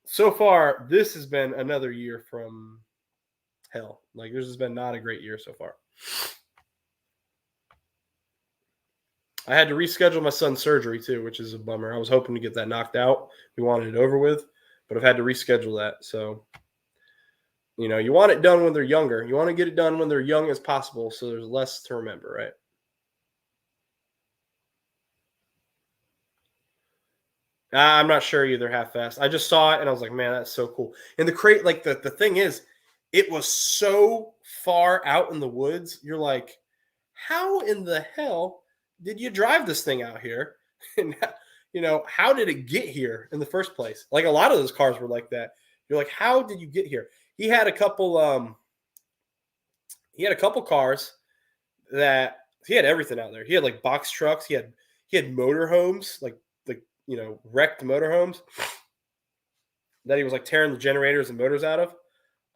so far. This has been another year from hell. Like this has been not a great year so far. I had to reschedule my son's surgery too, which is a bummer. I was hoping to get that knocked out. We wanted it over with, but I've had to reschedule that. So, you know, you want it done when they're younger. You want to get it done when they're young as possible, so there's less to remember, right? I'm not sure either. Half fast. I just saw it and I was like, man, that's so cool. And the crate, like the thing is, it was so far out in the woods. You're like, how in the hell did you drive this thing out here? And you know, how did it get here in the first place? Like a lot of those cars were like that. You're like, how did you get here? He had a couple cars that he had everything out there. He had like box trucks, he had motorhomes, like you know, wrecked motorhomes that he was like tearing the generators and motors out of.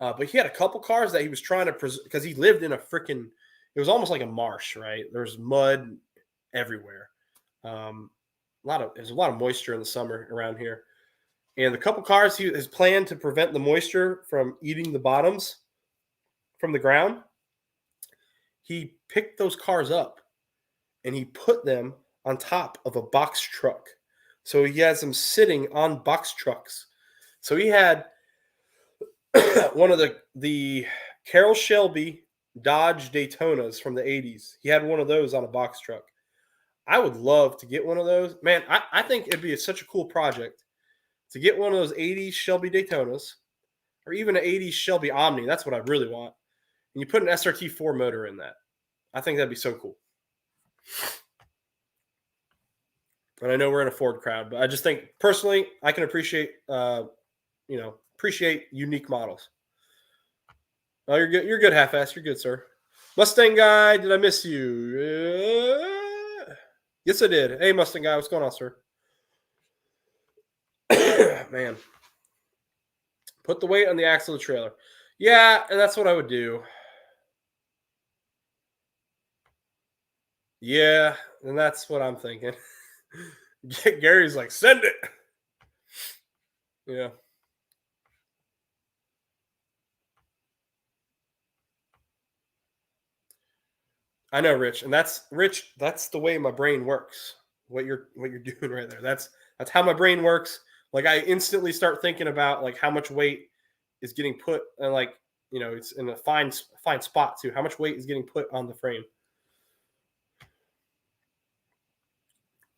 But he had a couple cars that he was trying to because he lived in a freaking, it was almost like a marsh, right? There's mud everywhere. There's a lot of moisture in the summer around here. And the couple cars he has planned to prevent the moisture from eating the bottoms from the ground. He picked those cars up and he put them on top of a box truck. So he has them sitting on box trucks. So he had one of the Carroll Shelby Dodge Daytonas from the 80s. He had one of those on a box truck. I would love to get one of those. Man, I think it'd be such a cool project to get one of those 80s Shelby Daytonas or even an 80s Shelby Omni. That's what I really want. And you put an SRT4 motor in that. I think that'd be so cool. And I know we're in a Ford crowd, but I just think personally, I can appreciate, appreciate unique models. Oh, you're good. You're good, half-ass. You're good, sir. Mustang guy, did I miss you? Yes, I did. Hey, Mustang guy, what's going on, sir? Man, put the weight on the axle of the trailer. Yeah, and that's what I would do. Yeah, and that's what I'm thinking. Gary's like, send it. Yeah. I know, Rich, and that's Rich. That's the way my brain works. What you're doing right there. That's how my brain works. Like I instantly start thinking about like how much weight is getting put, and like you know, it's in a fine spot too. How much weight is getting put on the frame?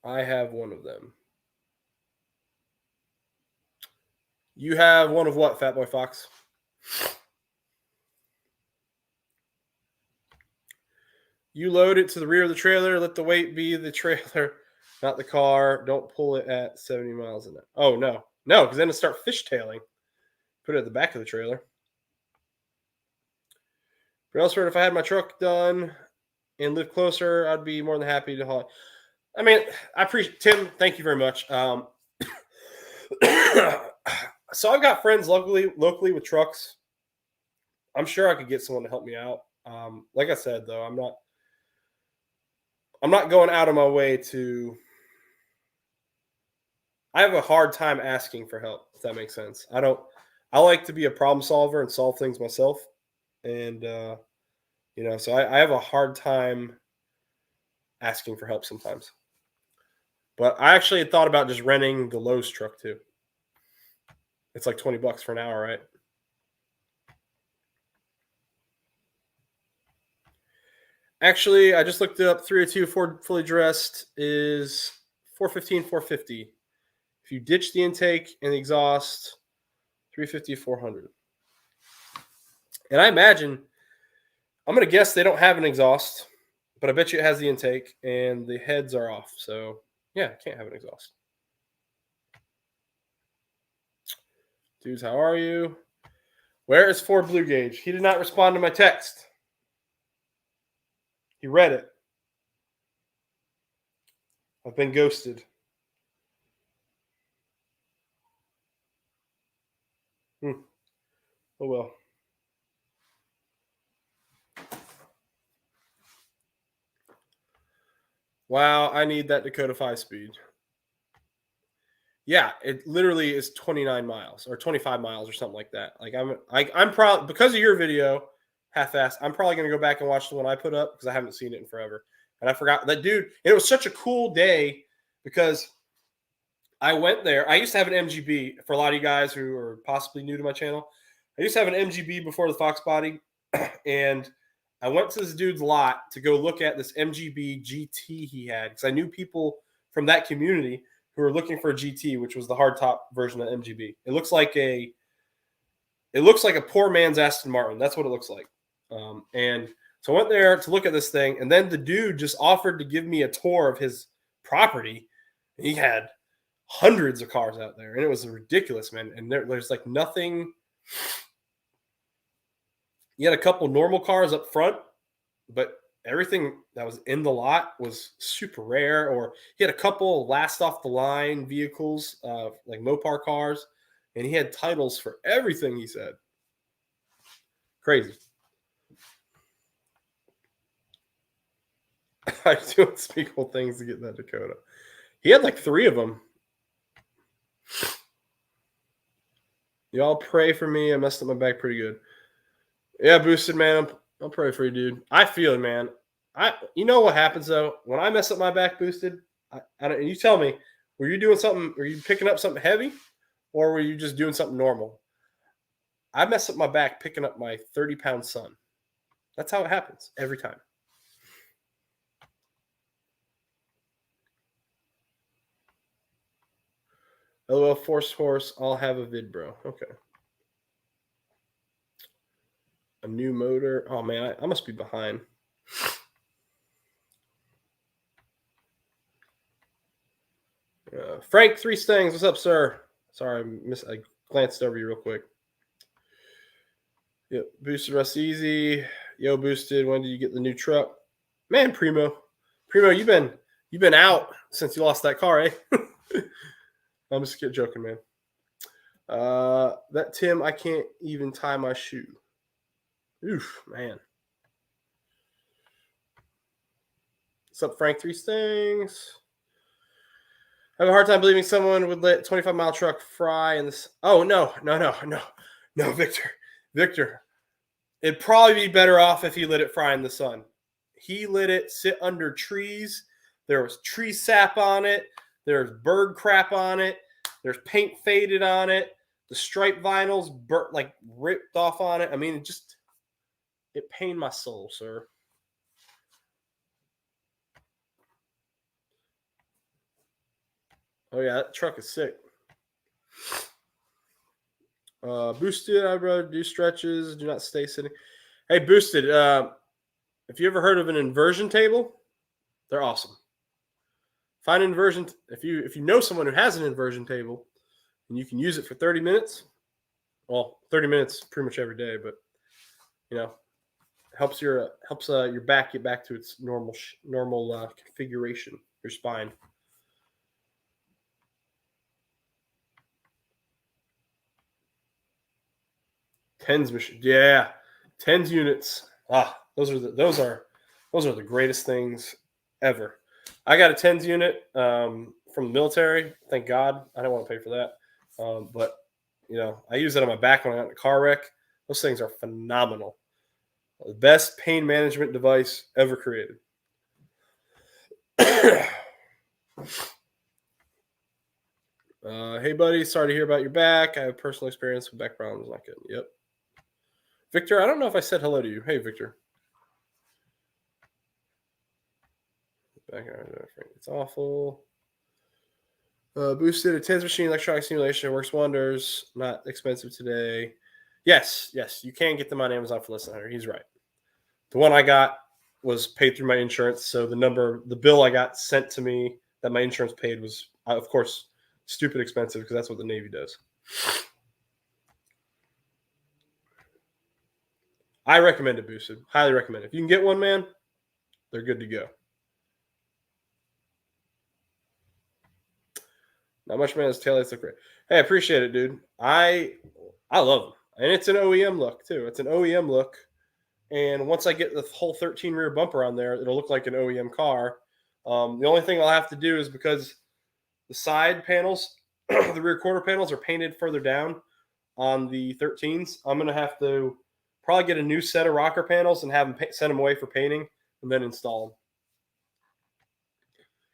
I have one of them. You have one of what, Fat Boy Fox? You load it to the rear of the trailer. Let the weight be the trailer, not the car. Don't pull it at 70 miles an hour. Oh, no. No, because then it'll start fishtailing. Put it at the back of the trailer. But elsewhere, if I had my truck done and lived closer, I'd be more than happy to haul. I mean, I appreciate Tim. Thank you very much. So I've got friends locally with trucks. I'm sure I could get someone to help me out. Like I said, though, I'm not going out of my way to. I have a hard time asking for help, if that makes sense. I like to be a problem solver and solve things myself. And, so I have a hard time asking for help sometimes. But I actually had thought about just renting the Lowe's truck too. It's like $20 for an hour, right? Actually, I just looked it up. 302 Ford fully dressed is $415, $450. If you ditch the intake and the exhaust, $350, $400. And I imagine, I'm going to guess they don't have an exhaust, but I bet you it has the intake and the heads are off. So, yeah, can't have an exhaust. Dudes, how are you? Where is Ford Blue Gauge? He did not respond to my text. He read it. I've been ghosted. Oh well. Wow, I need that Dakota 5-speed. Yeah, it literally is 29 miles or 25 miles or something like that. Like I'm probably, because of your video, half-assed, I'm probably gonna go back and watch the one I put up because I haven't seen it in forever. And I forgot that dude. It was such a cool day because I went there. I used to have an MGB for a lot of you guys who are possibly new to my channel. I used to have an MGB before the Foxbody, and I went to this dude's lot to go look at this MGB GT he had because I knew people from that community who were looking for a GT, which was the hardtop version of MGB. It looks like a poor man's Aston Martin. That's what it looks like. And so I went there to look at this thing, and then the dude just offered to give me a tour of his property. He had hundreds of cars out there, and it was ridiculous, man. And there's like nothing. You had a couple normal cars up front, but everything that was in the lot was super rare. Or he had a couple last off the line vehicles, like Mopar cars, and he had titles for everything. He said, crazy. I do unspeakable things to get that Dakota. He had like 3 of them. Y'all pray for me. I messed up my back pretty good. Yeah, boosted, man. I'll pray for you, dude. I feel it, man. You know what happens though when I mess up my back, boosted. And you tell me, were you doing something? Were you picking up something heavy, or were you just doing something normal? I mess up my back picking up my 30-pound son. That's how it happens every time. LOL, Force Horse. I'll have a vid, bro. Okay. A new motor. Oh man, I must be behind. Frank 3 Stings, what's up, sir? Sorry, I glanced over you real quick. Yep, boosted Russ Easy. Yo, boosted. When did you get the new truck? Man, Primo, you've been out since you lost that car, eh? I'm just joking, man. That Tim, I can't even tie my shoe. Oof, man. What's up, Frank 3 Stings? I have a hard time believing someone would let 25-mile truck fry in this. Oh, no, Victor. It'd probably be better off if he let it fry in the sun. He let it sit under trees. There was tree sap on it. There's bird crap on it. There's paint faded on it. The stripe vinyl's burnt, like ripped off on it. I mean, it pained my soul, sir. Oh yeah, that truck is sick. Boosted, I'd rather do stretches. Do not stay sitting. Hey, Boosted, if you ever heard of an inversion table, they're awesome. Find an inversion. If you know someone who has an inversion table and you can use it for 30 minutes, well, 30 minutes pretty much every day, but helps your back get back to its normal configuration, your spine. Tens machine, yeah, tens units. Those are the greatest things ever. I got a tens unit from the military. Thank God. I don't want to pay for that, but I use it on my back when I got in a car wreck. Those things are phenomenal. The best pain management device ever created. Hey, buddy. Sorry to hear about your back. I have personal experience with back problems. Not good. Yep. Victor, I don't know if I said hello to you. Hey, Victor. It's awful. Boosted a tens machine electronic simulation works wonders. Not expensive today. Yes, you can get them on Amazon for less than $100. He's right. The one I got was paid through my insurance, so the bill I got sent to me that my insurance paid was, of course, stupid expensive because that's what the Navy does. I recommend it boosted. Highly recommend it. If you can get one, man, they're good to go. Not much, man. His taillights look great. Hey, I appreciate it, dude. I love them, and it's an OEM look too. It's an OEM look, and once I get the whole 13 rear bumper on there, it'll look like an OEM car. The only thing I'll have to do is because the side panels, the rear quarter panels, are painted further down on the 13s. I'm gonna have to probably get a new set of rocker panels and have them send them away for painting, and then install them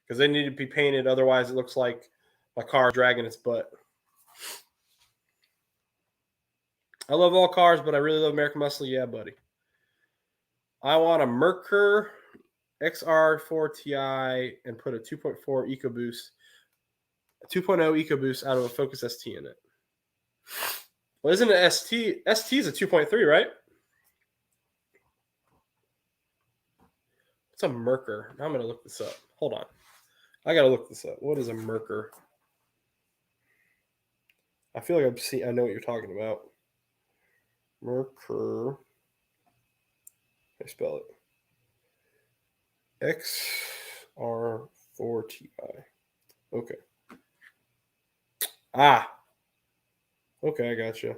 because they need to be painted. Otherwise, it looks like my car dragging its butt. I love all cars, but I really love American Muscle. Yeah, buddy. I want a Merkur XR4 Ti and put a 2.4 EcoBoost, a 2.0 EcoBoost out of a Focus ST in it. Well, isn't it ST? ST is a 2.3, right? What's a Merkur? Now I'm going to look this up. Hold on. I got to look this up. What is a Merkur? I feel like I know what you're talking about. Merkur. I spell it. XR4Ti. Okay. Okay, I gotcha.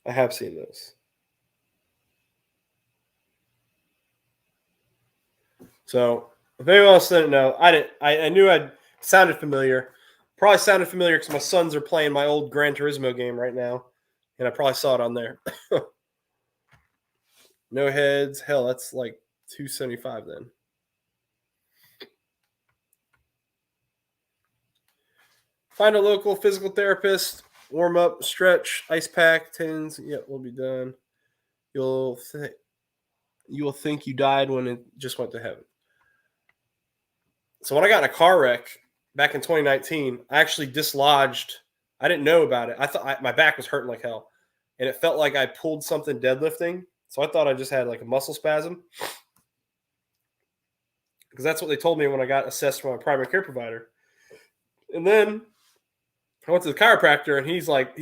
I have seen this. So if anyone else didn't know, I knew it sounded familiar. Probably sounded familiar because my sons are playing my old Gran Turismo game right now, and I probably saw it on there. No heads. Hell, that's like $275 then. Find a local physical therapist. Warm up, stretch, ice pack, tens. Yeah, we'll be done. You'll think you died when it just went to heaven. So when I got in a car wreck back in 2019, I actually dislodged. I didn't know about it. I thought my back was hurting like hell, and it felt like I pulled something deadlifting. So I thought I just had like a muscle spasm, because that's what they told me when I got assessed from my primary care provider. And then I went to the chiropractor, and he's like,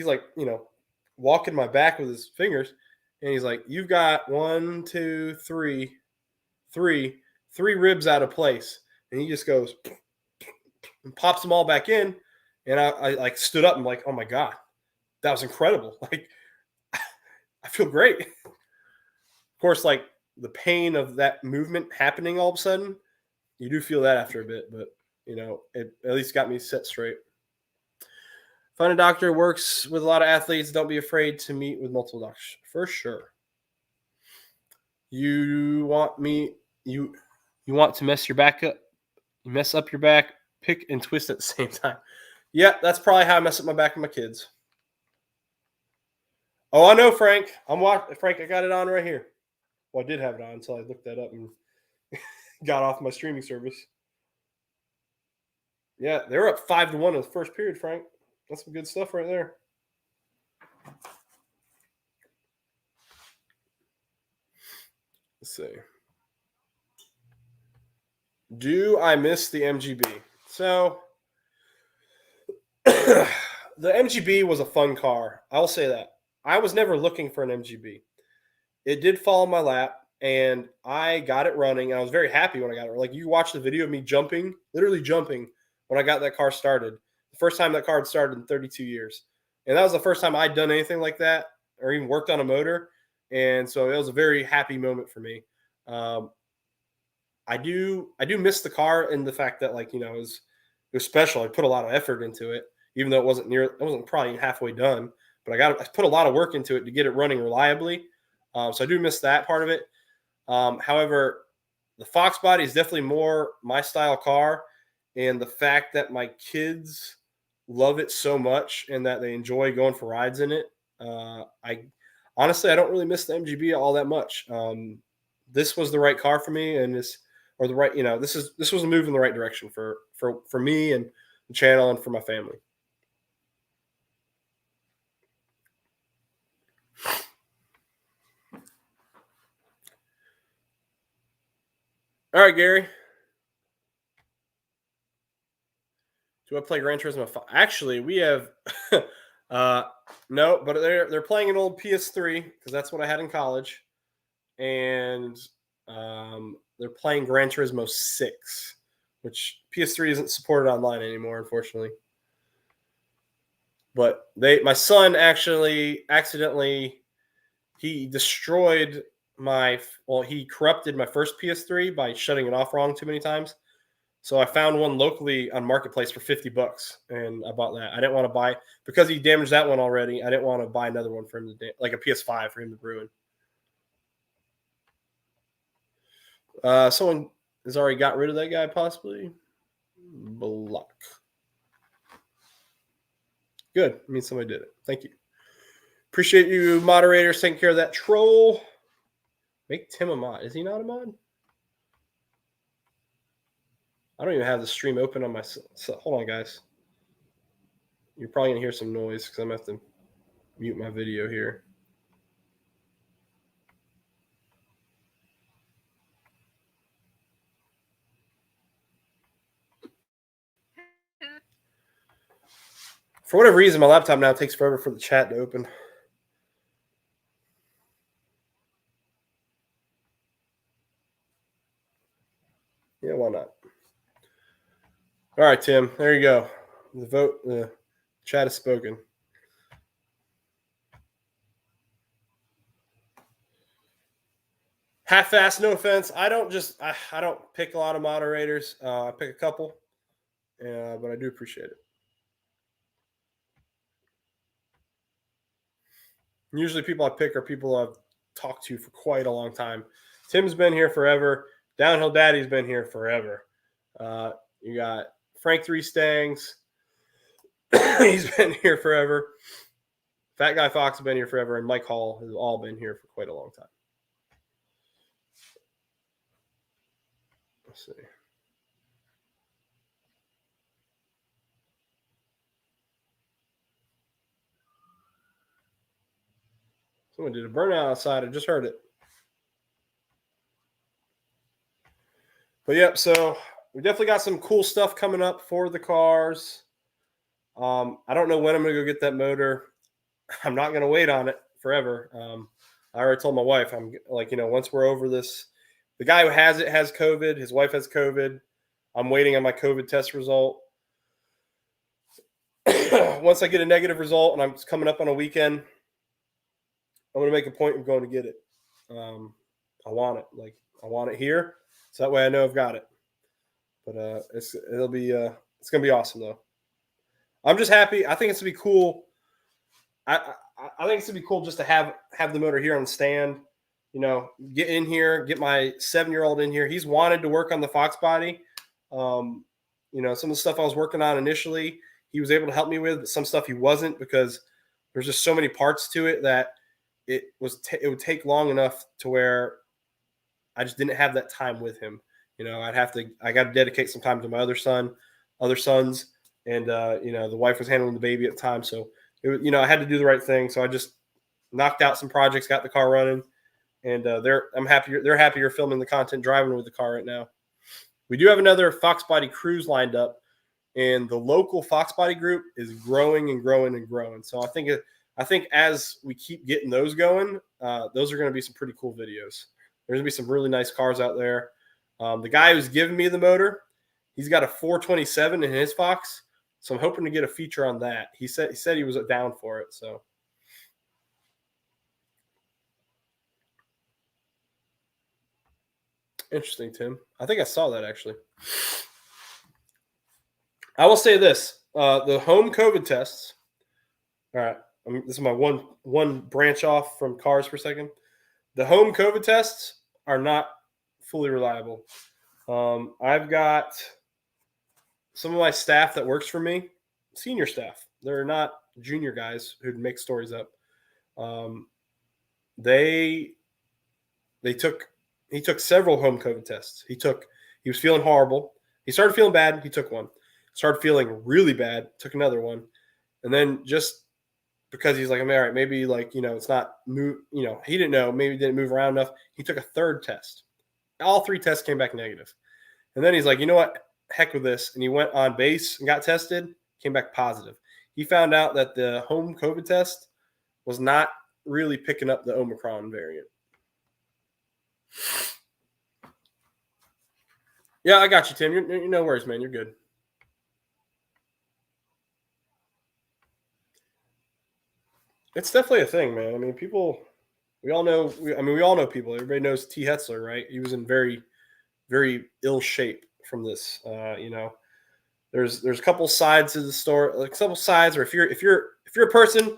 walking my back with his fingers, and he's like, "You've got 1, 2, 3 ribs out of place," and he just goes and pops them all back in, and I like stood up and like, "Oh my god, that was incredible!" Like, I feel great. Of course, like the pain of that movement happening all of a sudden, you do feel that after a bit, but it at least got me set straight. Find a doctor who works with a lot of athletes. Don't be afraid to meet with multiple doctors. For sure. You want to mess your back up. You mess up your back, pick and twist at the same time. Yeah, that's probably how I mess up my back with my kids. Oh, I know, Frank. Frank, I got it on right here. Well, I did have it on until I looked that up and got off my streaming service. Yeah, they were up 5-1 in the first period, Frank. That's some good stuff right there. Let's see. Do I miss the MGB? So, the MGB was a fun car. I will say that. I was never looking for an MGB. It did fall in my lap, and I got it running. And I was very happy when I got it. Like, you watch the video of me jumping, literally jumping, when I got that car started. The first time that car had started in 32 years. And that was the first time I'd done anything like that or even worked on a motor. And so it was a very happy moment for me. I do miss the car and the fact that, like, it was special. I put a lot of effort into it, even though it wasn't probably halfway done, but I put a lot of work into it to get it running reliably. So I do miss that part of it. However, the Foxbody is definitely more my style car, and the fact that my kids love it so much and that they enjoy going for rides in it, I don't really miss the MGB all that much. This was the right car for me, and this was a move in the right direction for me and the channel and for my family. All right, Gary. Do I play Gran Turismo 5? Actually, we have no, but they're playing an old PS3 because that's what I had in college. and they're playing Gran Turismo 6, which PS3 isn't supported online anymore, unfortunately. But my son actually accidentally, he destroyed he corrupted my first PS3 by shutting it off wrong too many times. So I found one locally on Marketplace for $50, and I bought that. I didn't want to buy, because he damaged that one already. I didn't want to buy another one for him to like a PS5 for him to ruin. Someone has already got rid of that guy, possibly. Block. Good. It means somebody did it. Thank you. Appreciate you, moderators, taking care of that troll. Make Tim a mod. Is he not a mod? I don't even have the stream open on my. So hold on, guys. You're probably going to hear some noise because I'm going to have to mute my video here. For whatever reason, my laptop now takes forever for the chat to open. Yeah, why not? All right, Tim. There you go. The chat has spoken. Half-assed, no offense. I don't pick a lot of moderators. I pick a couple, but I do appreciate it. Usually people I pick are people I've talked to for quite a long time. Tim's been here forever. Downhill Daddy's been here forever. You got Frank Three Stangs. He's been here forever. Fat Guy Fox has been here forever. And Mike Hall has all been here for quite a long time. Let's see. Someone did a burnout outside. I just heard it. But yep, so we definitely got some cool stuff coming up for the cars. I don't know when I'm going to go get that motor. I'm not going to wait on it forever. I already told my wife, I'm like, once we're over this, the guy who has it has COVID. His wife has COVID. I'm waiting on my COVID test result. Once I get a negative result and I'm coming up on a weekend, I'm going to make a point of going to get it. I want it. I want it here. So that way I know I've got it. But it's going to be awesome though. I'm just happy. I think it's going to be cool. I think it's going to be cool just to have the motor here on the stand. Get in here, get my 7-year-old in here. He's wanted to work on the Foxbody. Some of the stuff I was working on initially, he was able to help me with, but some stuff he wasn't, because there's just so many parts to it that it would take long enough to where I just didn't have that time with him. I got to dedicate some time to my other sons, and the wife was handling the baby at the time. So I had to do the right thing. So I just knocked out some projects, got the car running, and I'm happy. They're happier filming the content, driving with the car right now. We do have another Foxbody cruise lined up, and the local Foxbody group is growing and growing and growing. So I think as we keep getting those going, those are going to be some pretty cool videos. There's going to be some really nice cars out there. The guy who's giving me the motor, he's got a 427 in his Fox, so I'm hoping to get a feature on that. He said he was down for it. So interesting, Tim. I think I saw that actually. I will say this: the home COVID tests. All right, this is my one branch off from cars for a second. The home COVID tests are not fully reliable. I've got some of my staff that works for me, senior staff. They're not junior guys who'd make stories up. He took several home COVID tests. He was feeling horrible. He started feeling bad. He took one. Started feeling really bad. Took another one. And then just because he's like, I'm all right, maybe it's not move. He didn't know. Maybe it didn't move around enough. He took a third test. All 3 tests came back negative. And then he's like, you know what? Heck with this. And he went on base and got tested. Came back positive. He found out that the home COVID test was not really picking up the Omicron variant. Yeah, I got you, Tim. You're no worries, man. You're good. It's definitely a thing, man. I mean, people. We all know. We all know people. Everybody knows T. Hetzler, right? He was in very, very ill shape from this. There's a couple sides of the story, like a couple sides. Or if you're a person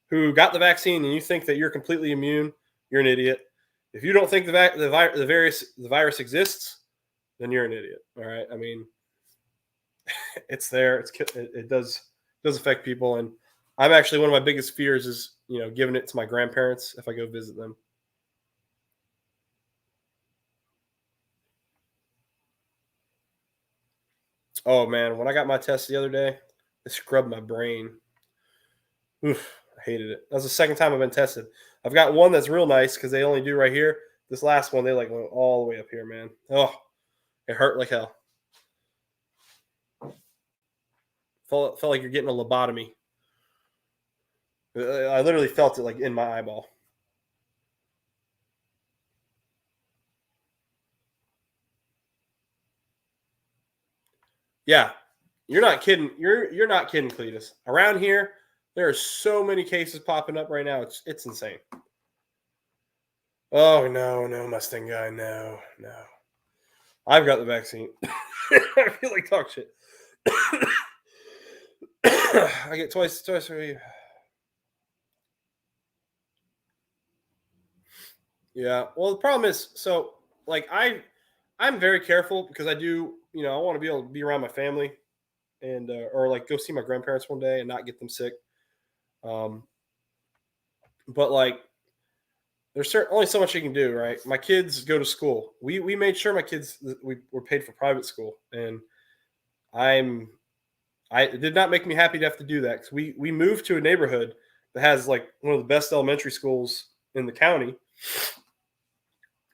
who got the vaccine and you think that you're completely immune, you're an idiot. If you don't think the virus exists, then you're an idiot. All right. I mean, it's there. It does affect people, and I'm actually one of my biggest fears is giving it to my grandparents if I go visit them. Oh man, when I got my test the other day, it scrubbed my brain. Oof, I hated it. That was the second time I've been tested. I've got one that's real nice because they only do right here. This last one, they like went all the way up here, man. Oh, it hurt like hell. Felt like you're getting a lobotomy. I literally felt it like in my eyeball. Yeah, you're not kidding. You're not kidding, Cletus. Around here, there are so many cases popping up right now. It's insane. Oh no, no, Mustang guy, no, no. I've got the vaccine. I feel like talk shit. I get twice a week. Yeah. Well, the problem is, so like I'm very careful because I do, I want to be able to be around my family and or like go see my grandparents one day and not get them sick. Um, but like there's only so much you can do, right? My kids go to school. We made sure my kids we were paid for private school, and I'm I it did not make me happy to have to do that because we moved to a neighborhood that has like one of the best elementary schools in the county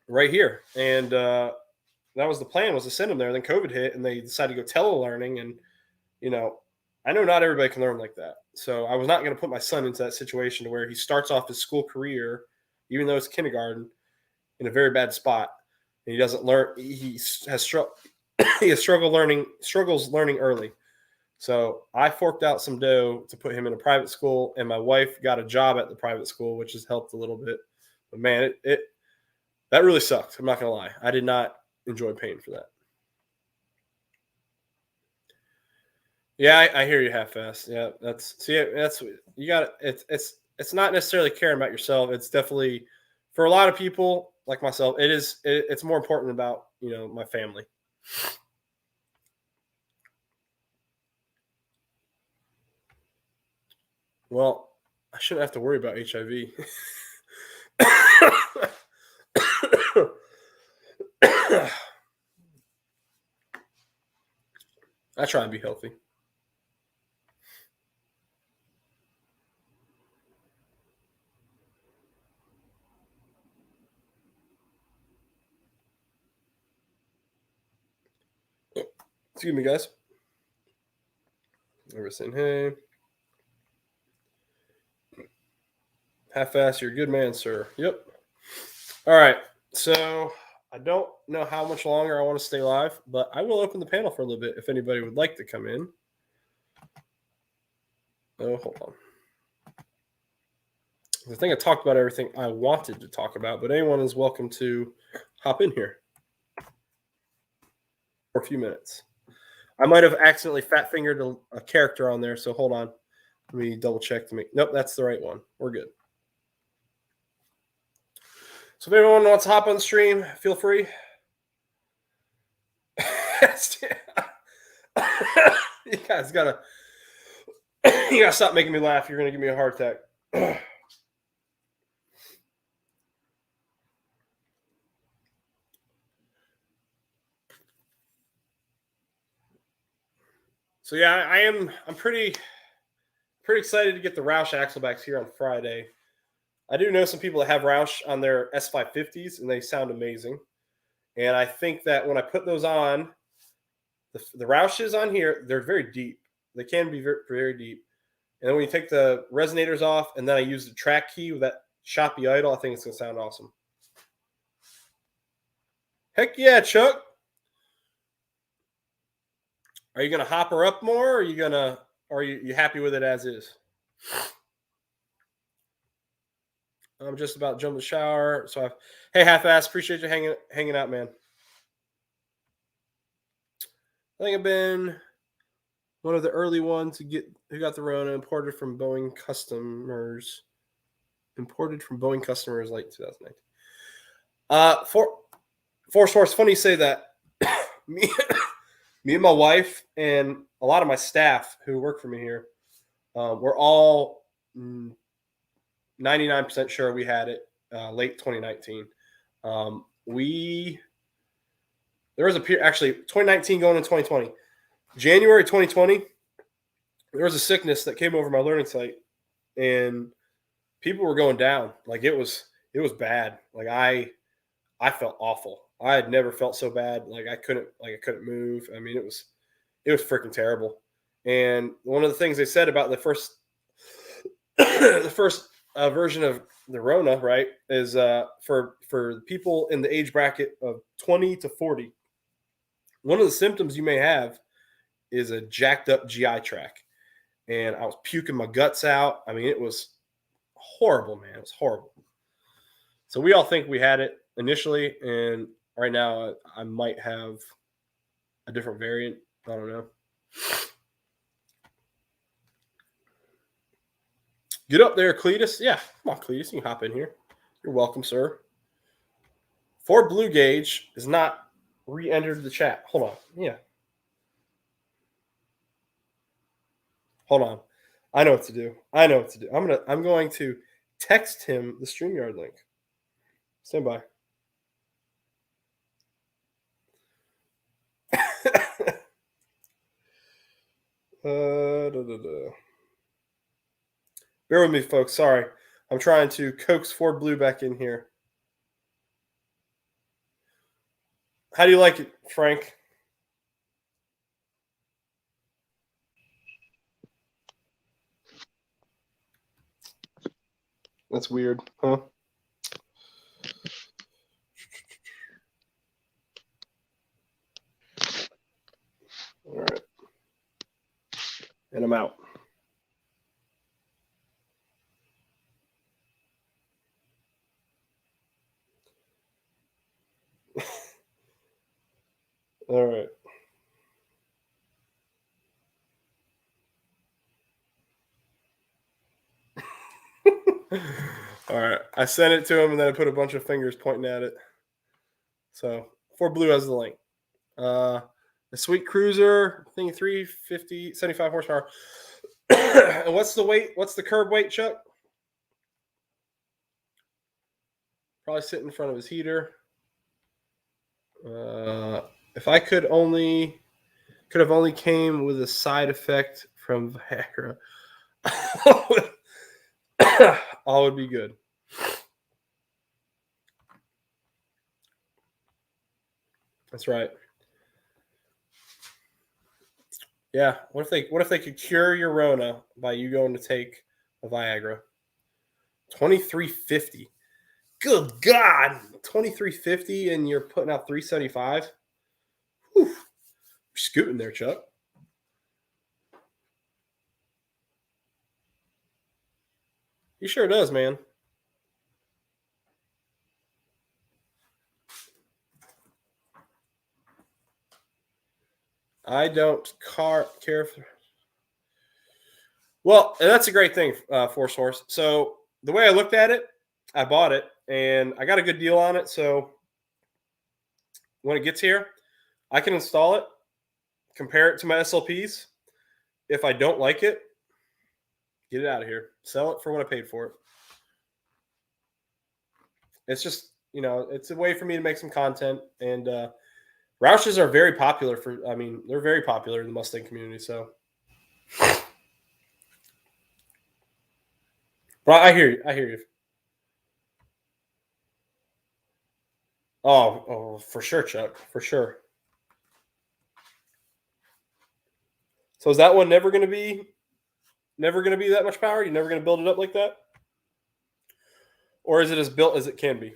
right here, and that was the plan was to send them there. Then COVID hit, and they decided to go telelearning, and you know I know not everybody can learn like that, so I was not going to put my son into that situation to where he starts off his school career, even though it's kindergarten, in a very bad spot, and he doesn't learn. He has he has struggles learning early. So I forked out some dough to put him in a private school, and my wife got a job at the private school, which has helped a little bit. But man, it that really sucked. I'm not gonna lie. I did not enjoy paying for that. Yeah, I hear you half fast. Yeah, that's you got. It's not necessarily caring about yourself. It's definitely for a lot of people like myself. It's more important about my family. Well, I shouldn't have to worry about HIV. I try and be healthy. Excuse me, guys. Ever saying hey, half-ass, you're a good man, sir. Yep. All right. So I don't know how much longer I want to stay live, but I will open the panel for a little bit if anybody would like to come in. Oh, hold on. I think I talked about everything I wanted to talk about, but anyone is welcome to hop in here for a few minutes. I might have accidentally fat fingered a character on there, so hold on. Let me double check to make. Nope, that's the right one. We're good. So if anyone wants to hop on the stream, feel free. You guys gotta you gotta stop making me laugh. You're gonna give me a heart attack. So yeah, I'm pretty excited to get the Roush Axlebacks here on Friday. I do know some people that have Roush on their S550s, and they sound amazing. And I think that when I put those on, the Roushes on here, they're very deep. They can be very, very deep. And then when you take the resonators off, and then I use the track key with that choppy idle, I think it's gonna sound awesome. Heck yeah, Chuck. Are you gonna hop her up more, or are you happy with it as is? I'm just about to jump in the shower. Hey, half-ass, appreciate you hanging out, man. I think I've been one of the early ones who got the Rona, imported from Boeing customers. Imported from Boeing customers late 2019. For source, funny you say that. me, me and my wife and a lot of my staff who work for me here, we're all 99% sure we had it late 2019. We there was a period, actually 2019 going into 2020, January 2020. There was a sickness that came over my learning site, and people were going down. Like it was bad. Like I felt awful. I had never felt so bad. I couldn't move. I mean, it was freaking terrible. And one of the things they said about the first the first version of the Rona, right, is for people in the age bracket of 20 to 40. One of the symptoms you may have is a jacked up GI tract, and I was puking my guts out. I mean, it was horrible, man. It was horrible. So we all think we had it initially, and right now I might have a different variant. I don't know. Get up there, Cletus. Yeah, come on, Cletus. You can hop in here. You're welcome, sir. Ford Blue Gauge is not re-entered the chat. Hold on. Yeah. Hold on. I know what to do. I'm going to text him the StreamYard link. Stand by. Bear with me, folks. Sorry. I'm trying to coax Ford Blue back in here. How do you like it, Frank? That's weird, huh? All right. And I'm out. All right. All right. I sent it to him, and then I put a bunch of fingers pointing at it. So Ford Blue has the link. The Sweet Cruiser, I think 350, 75 horsepower. And what's the weight? What's the curb weight, Chuck? Probably sitting in front of his heater. If I could have only came with a side effect from Viagra, all would be good. That's right. Yeah. What if they could cure your Rona by you going to take a Viagra? 2350. Good God. 2350 and you're putting out 375. Whew. You're scooting there, Chuck. He sure does, man. I don't care for. Well, and that's a great thing, Force Horse. So the way I looked at it, I bought it and I got a good deal on it. So when it gets here, I can install it, compare it to my SLPs. If I don't like it, get it out of here. Sell it for what I paid for it. It's just, it's a way for me to make some content. And Roushes are very popular they're very popular in the Mustang community. So, but I hear you. I hear you. Oh, for sure, Chuck. For sure. So is that one never going to be that much power? You're never going to build it up like that? Or is it as built as it can be?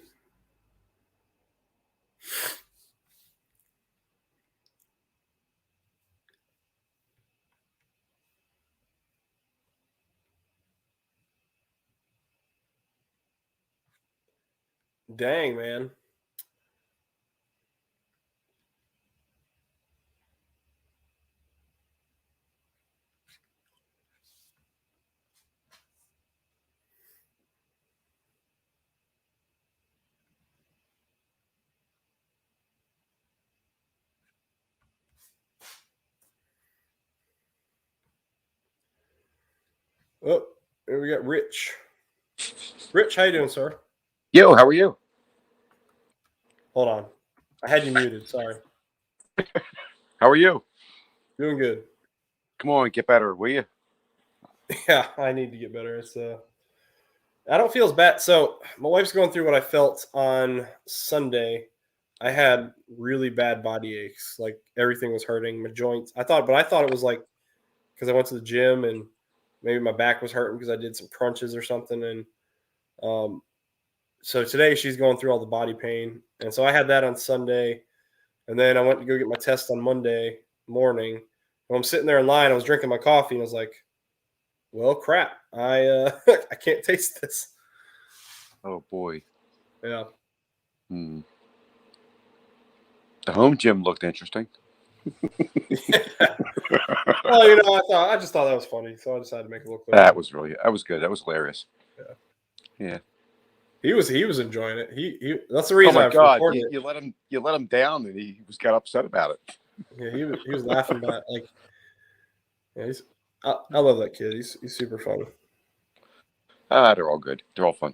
Dang, man. Oh, here we got Rich. Rich, how you doing, sir? Yo, how are you? Hold on. I had you muted. Sorry. How are you? Doing good. Come on, get better, will you? Yeah, I need to get better. It's I don't feel as bad. So my wife's going through what I felt on Sunday. I had really bad body aches. Like everything was hurting, my joints. I thought it was like because I went to the gym and maybe my back was hurting because I did some crunches or something. And um, so today she's going through all the body pain, and so I had that on Sunday, and then I went to go get my test on Monday morning. When I'm sitting there in line, I was drinking my coffee, and I was like, "Well, crap, I can't taste this." Oh boy. Yeah. Hmm. The home gym looked interesting. Well, I just thought that was funny, so I decided to make it look like That was good. That was hilarious. Yeah. Yeah. He was enjoying it. He that's the Oh reason my I God, recorded it. you let him down, and he got upset about it. Yeah, he was laughing about it. Like, yeah, I love that kid. He's super funny. They're all good. They're all fun.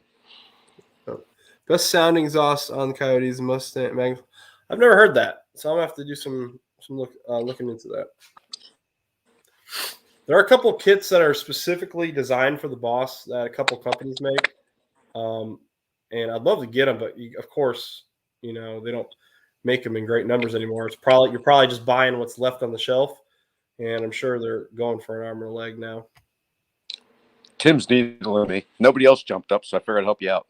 Best sounding exhaust on Coyotes Mustang Mag. I've never heard that, so I'm gonna have to do some looking into that. There are a couple kits that are specifically designed for the Boss that a couple companies make, and I'd love to get them, but of course, they don't make them in great numbers anymore. You're probably just buying what's left on the shelf, and I'm sure they're going for an arm and a leg now. Tim's needling me. Nobody else jumped up, so I figured I'd help you out.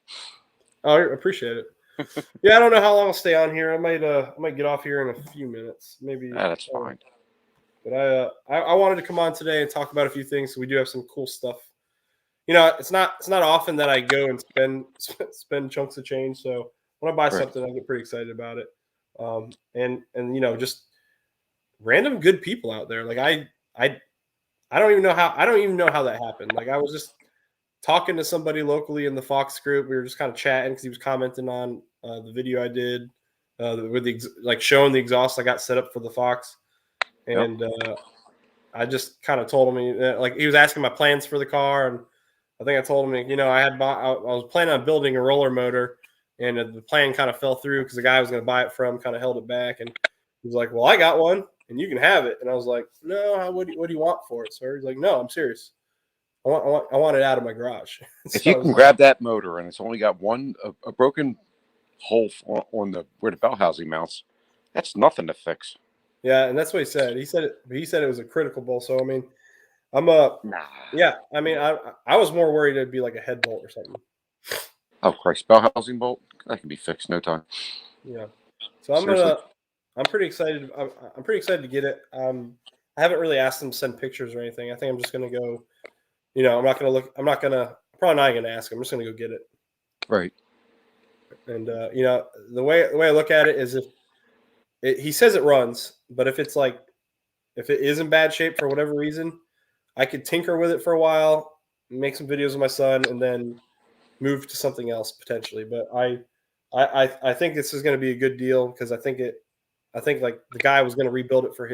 Oh, I appreciate it. Yeah, I don't know how long I'll stay on here. I might get off here in a few minutes, maybe. That's fine. But I wanted to come on today and talk about a few things. So we do have some cool stuff. It's not often that I go and spend chunks of change. So when I buy something, I get pretty excited about it. And just random good people out there. Like I don't even know how that happened. Like I was just talking to somebody locally in the Fox group. We were just kind of chatting because he was commenting on the video I did with showing the exhaust I got set up for the Fox, and I just kind of told him he was asking my plans for the car, and I think I told him I was planning on building a roller motor, and the plan kind of fell through because the guy I was going to buy it from kind of held it back, and he was like, "Well, I got one, and you can have it," and I was like, "No, what do you want for it, sir?" He's like, "No, I'm serious. I want it out of my garage." If you can grab that motor and it's only got a broken hole on where the bell housing mounts, that's nothing to fix. Yeah, and that's what he said. He said it was a critical bolt. So I mean, yeah. I mean, I was more worried it'd be like a head bolt or something. Oh Christ, bell housing bolt that can be fixed no time. Yeah. So I'm pretty excited. I'm pretty excited to get it. I haven't really asked them to send pictures or anything. I think I'm just gonna go. I'm probably not gonna ask him. I'm just gonna go get it. Right. And the way I look at it is he says it runs, but if it is in bad shape for whatever reason, I could tinker with it for a while, make some videos with my son, and then move to something else potentially. But I think this is going to be a good deal because I think like the guy was going to rebuild it for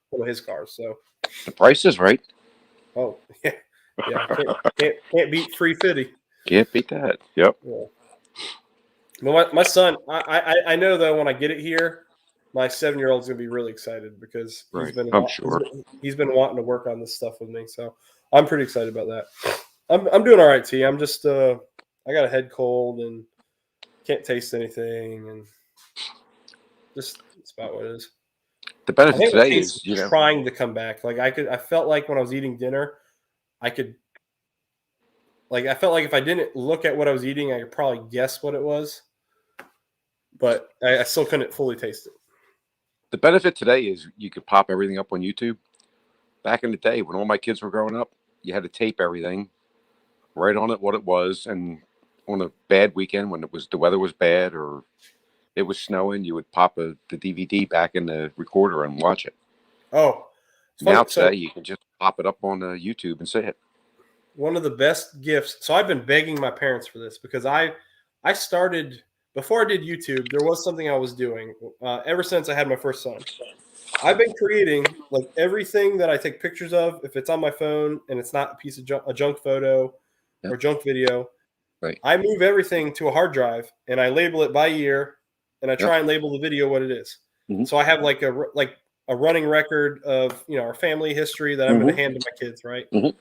one of his cars. So the price is right. Oh yeah, can't beat free fitty. Can't beat that. Yep. Yeah. Well, my son, I know though when I get it here, my 7-year-old's gonna be really excited because he's been wanting to work on this stuff with me. So I'm pretty excited about that. I'm doing all right, T. I'm just I got a head cold and can't taste anything, and just it's about what it is. The benefit today is trying to come back. Like I felt like when I was eating dinner, I felt like if I didn't look at what I was eating, I could probably guess what it was, but I still couldn't fully taste it. The benefit today is you could pop everything up on YouTube. Back in the day when all my kids were growing up, you had to tape everything, write on it what it was, and on a bad weekend when the weather was bad or it was snowing, you would pop the DVD back in the recorder and watch it. Oh, it's Now funny. So today you can just pop it up on YouTube and see it. one of the best gifts. So I've been begging my parents for this because I started before I did YouTube. There was something I was doing ever since I had my first son. I've been creating like everything that I take pictures of. If it's on my phone and it's not a piece of a junk photo Yep. or junk video, Right. I move everything to a hard drive and I label it by year, and I try and label the video what it is. Mhm. So I have like a running record of our family history that I'm going to hand to my kids, right? Mhm.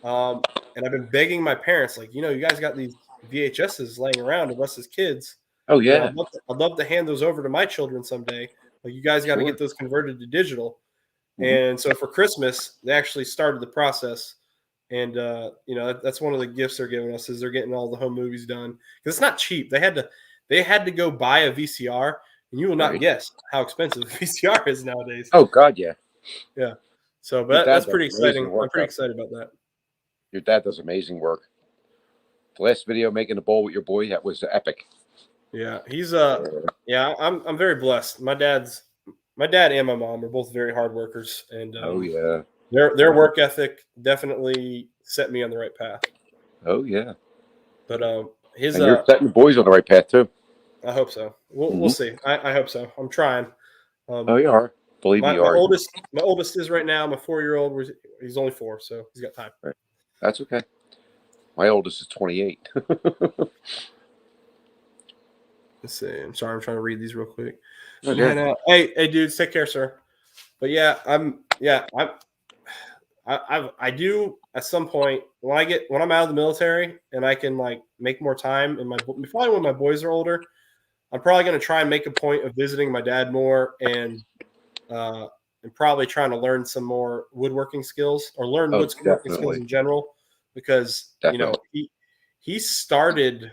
And I've been begging my parents, like, you guys got these VHSs laying around of us as kids. Oh yeah. I'd love to hand those over to my children someday. Like, you guys got to Sure. get those converted to digital. Mhm. And so for Christmas, they actually started the process. And that's one of the gifts they're giving us is they're getting all the home movies done because it's not cheap. They had to go buy a VCR, and you will not Right. guess how expensive a VCR is nowadays. Oh God, yeah. Yeah. So, Your but dad that's does pretty amazing exciting. I'm work, pretty though. excited about that. Your dad does amazing work. The last video making the bowl with your boy, that was epic. Yeah, he's I'm very blessed. My dad and my mom are both very hard workers, and Oh yeah. their work ethic definitely set me on the right path. Oh yeah. But his And you're setting the boys on the right path too. I hope so. We'll see. I hope so. I'm trying. Oh, you are. Believe me, My you are. oldest is right now. My 4-year-old, he's only 4, so he's got time. Right. That's okay. My oldest is 28. Let's see. I'm sorry. I'm trying to read these real quick. Okay. Man, hey, dudes, take care, sir. But yeah, I do at some point when I'm out of the military and I can like make more time in probably when my boys are older, I'm probably going to try and make a point of visiting my dad more and probably trying to learn some more woodworking skills or learn Oh, woodworking skills definitely. in general because Definitely. he started.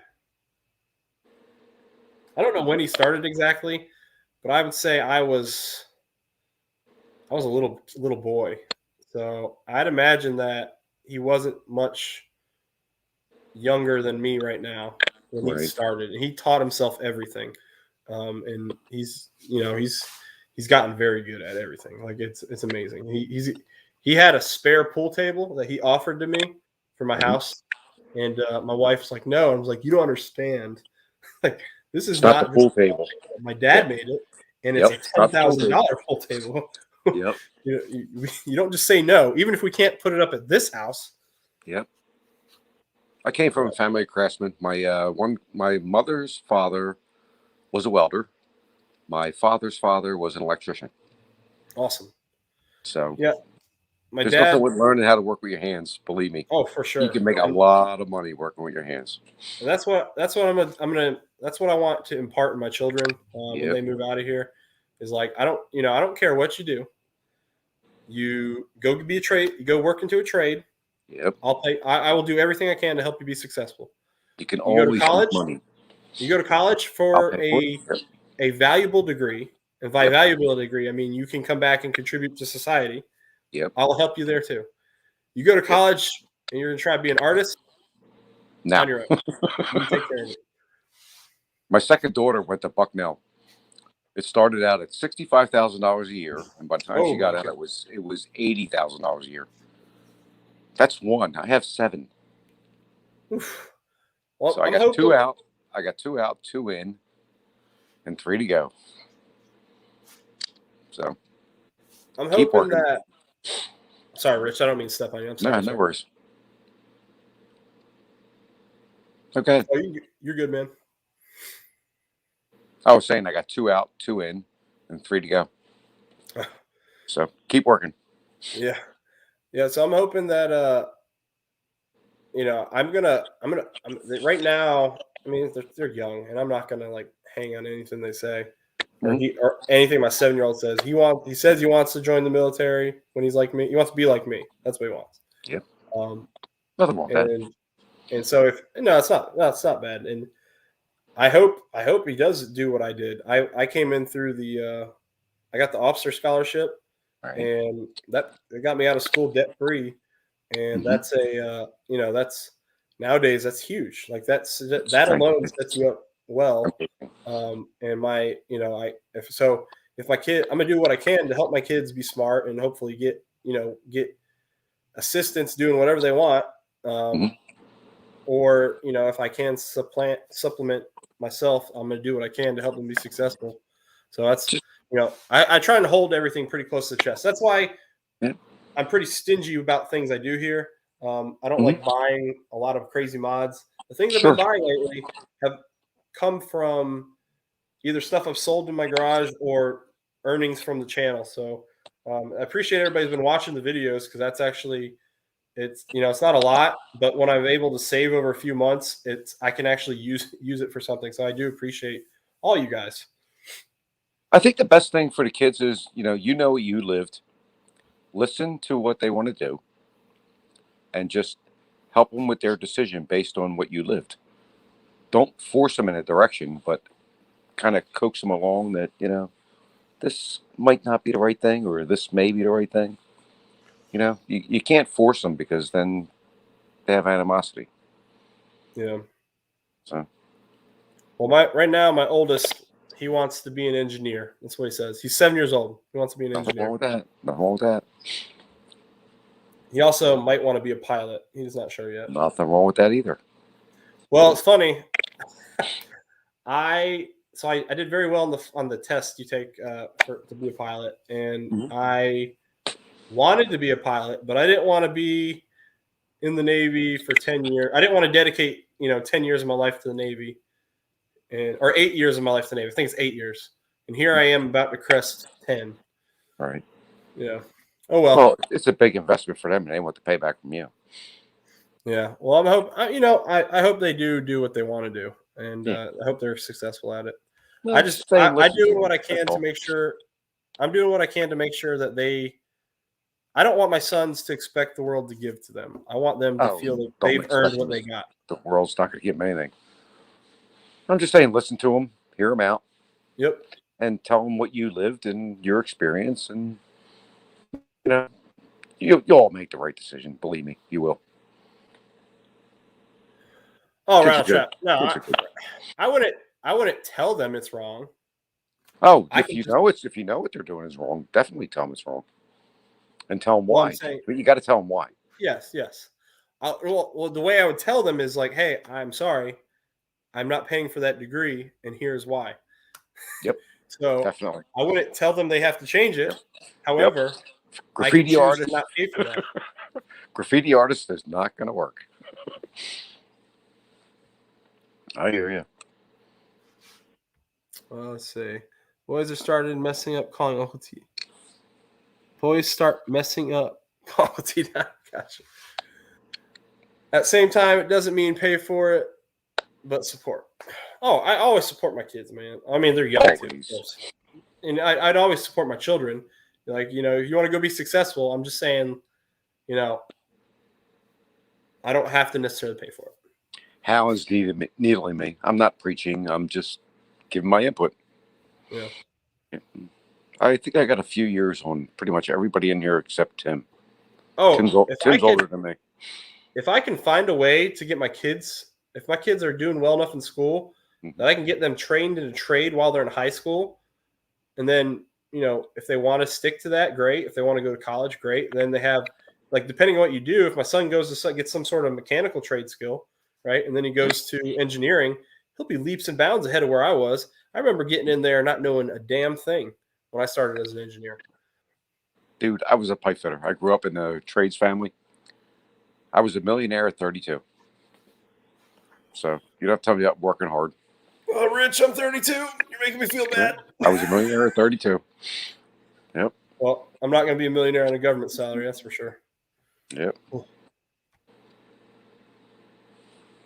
I don't know when he started exactly, but I would say I was a little boy. So I'd imagine that he wasn't much younger than me right now when he Right. started. He taught himself everything, and he's gotten very good at everything. Like it's amazing. He had a spare pool table that he offered to me for my Right. house, and my wife's like, "No," and I was like, "You don't understand. Like this is It's not the not this. pool table. My dad Yep. made it, and it's Yep. a It's not the pool $10,000 pool table." Yep. You don't just say no, even if we can't put it up at this house. Yep. I came from a family of craftsmen. My mother's father was a welder. My father's father was an electrician. Awesome. So Yeah, my there's nothing dad. with learning how to work with your hands. Believe me, Oh, for you sure. can make a lot of money working with your hands. And that's what that's what I want to impart in my children when Yep. they move out of here. Is like I don't care what you do. You go be a trade. You go work into a trade. Yep. I will do everything I can to help you be successful. You can You go to always make college. money. You go to college I'll for pay for it. Yep. a valuable degree. And by Yep. valuable degree, I mean you can come back and contribute to society. Yep. I'll help you there too. You go to Yep. college and you're going to try to be an artist Now, on your own. You take care of it. my second daughter went to Bucknell. It started out at $65,000 a year, and by the time Oh she my got out, God. it was $80,000 a year. That's one. I have 7. Oof. Well, So I I'm got 2 hoping. out. I got 2 out, 2 in, and 3 to go. So I'm keep hoping working. that. Sorry, Rich. I don't mean to step on you. I'm sorry. No, no worries. Okay. Oh, you're good, man. I was saying I got 2 out, 2 in, and 3 to go. So keep working. Yeah. So I'm hoping that right now. I mean, they're young, and I'm not gonna like hang on anything they say, or anything my 7-year-old says. He says he wants to join the military when he's like me. He wants to be like me. That's what he wants. Yep. Um, Nothing wrong with that. and so it's not bad. And I hope he does do what I did. I came in through I got the officer scholarship, Right. and it got me out of school debt free. And that's nowadays that's huge. Like that alone sets you up well. And my, if my kid, I'm gonna do what I can to help my kids be smart and hopefully get assistance doing whatever they want. Or, if I can supplement myself, I'm going to do what I can to help them be successful. So that's, I try and hold everything pretty close to the chest. That's why I'm pretty stingy about things I do here. I don't like buying a lot of crazy mods. The things I've been buying lately have come from either stuff I've sold in my garage or earnings from the channel. So I appreciate everybody's been watching the videos, because that's actually, it's not a lot, but when I'm able to save over a few months, I can actually use it for something. So I do appreciate all you guys. I think the best thing for the kids is, what you lived, listen to what they want to do, and just help them with their decision based on what you lived. Don't force them in a direction, but kind of coax them along that, this might not be the right thing, or this may be the right thing. You can't force them, because then they have animosity. Yeah. So. Well, right now, my oldest, he wants to be an engineer. That's what he says. He's 7 years old. He wants to be an engineer. Nothing wrong with that. He also might want to be a pilot. He's not sure yet. Nothing wrong with that either. Well, it's funny. I did very well on the test you take to be a pilot, and I wanted to be a pilot, but I didn't want to be in the Navy for 10 years. I didn't want to dedicate 10 years of my life to the Navy, or 8 years of my life to the Navy. I think it's 8 years, and here I am about to crest 10. All right. Yeah. Oh well. Well, it's a big investment for them, and they want the payback from you. Yeah. Well, I hope they do what they want to do, and I hope they're successful at it. No, I'm doing what I can to make sure. I'm doing what I can to make sure that I don't want my sons to expect the world to give to them. I want them to feel that they've earned what they got. The world's not going to give them anything. I'm just saying, listen to them, hear them out. Yep. And tell them what you lived and your experience, and you'll all make the right decision. Believe me, you will. Oh, Ronald Trap. No, I wouldn't tell them it's wrong. Oh, if you know what they're doing is wrong, definitely tell them it's wrong, and tell them why. But you got to tell them why. Yes. Well, the way I would tell them is like, hey, I'm sorry, I'm not paying for that degree, and here's why. Yep. So definitely, I wouldn't tell them they have to change it. However, graffiti artist not pay for that. Graffiti artist is not going to work. I hear you. Let's see. Boys have started messing up calling Uncle T. Boys start messing up calling Uncle T. Gotcha. At the same time, it doesn't mean pay for it, but support. Oh, I always support my kids, man. I mean, they're young too, of course. And I'd always support my children. Like, if you want to go be successful, I'm just saying, I don't have to necessarily pay for it. Hal is needling me. I'm not preaching. I'm just giving my input. Yeah. I think I got a few years on pretty much everybody in here except Tim. Oh, Tim's older than me. If I can find a way to get if my kids are doing well enough in school that I can get them trained in a trade while they're in high school, and then, if they want to stick to that, great. If they want to go to college, great. And then they have, like, depending on what you do, if my son goes to get some sort of mechanical trade skill, right, and then he goes to engineering, he'll be leaps and bounds ahead of where I was. I remember getting in there not knowing a damn thing when I started as an engineer. Dude, I was a pipe fitter. I grew up in a trades family. I was a millionaire at 32. So you don't have to tell me I'm working hard. Oh, Rich, I'm 32. You're making me feel bad. I was a millionaire at 32. Yep. Well, I'm not going to be a millionaire on a government salary, that's for sure. Yep.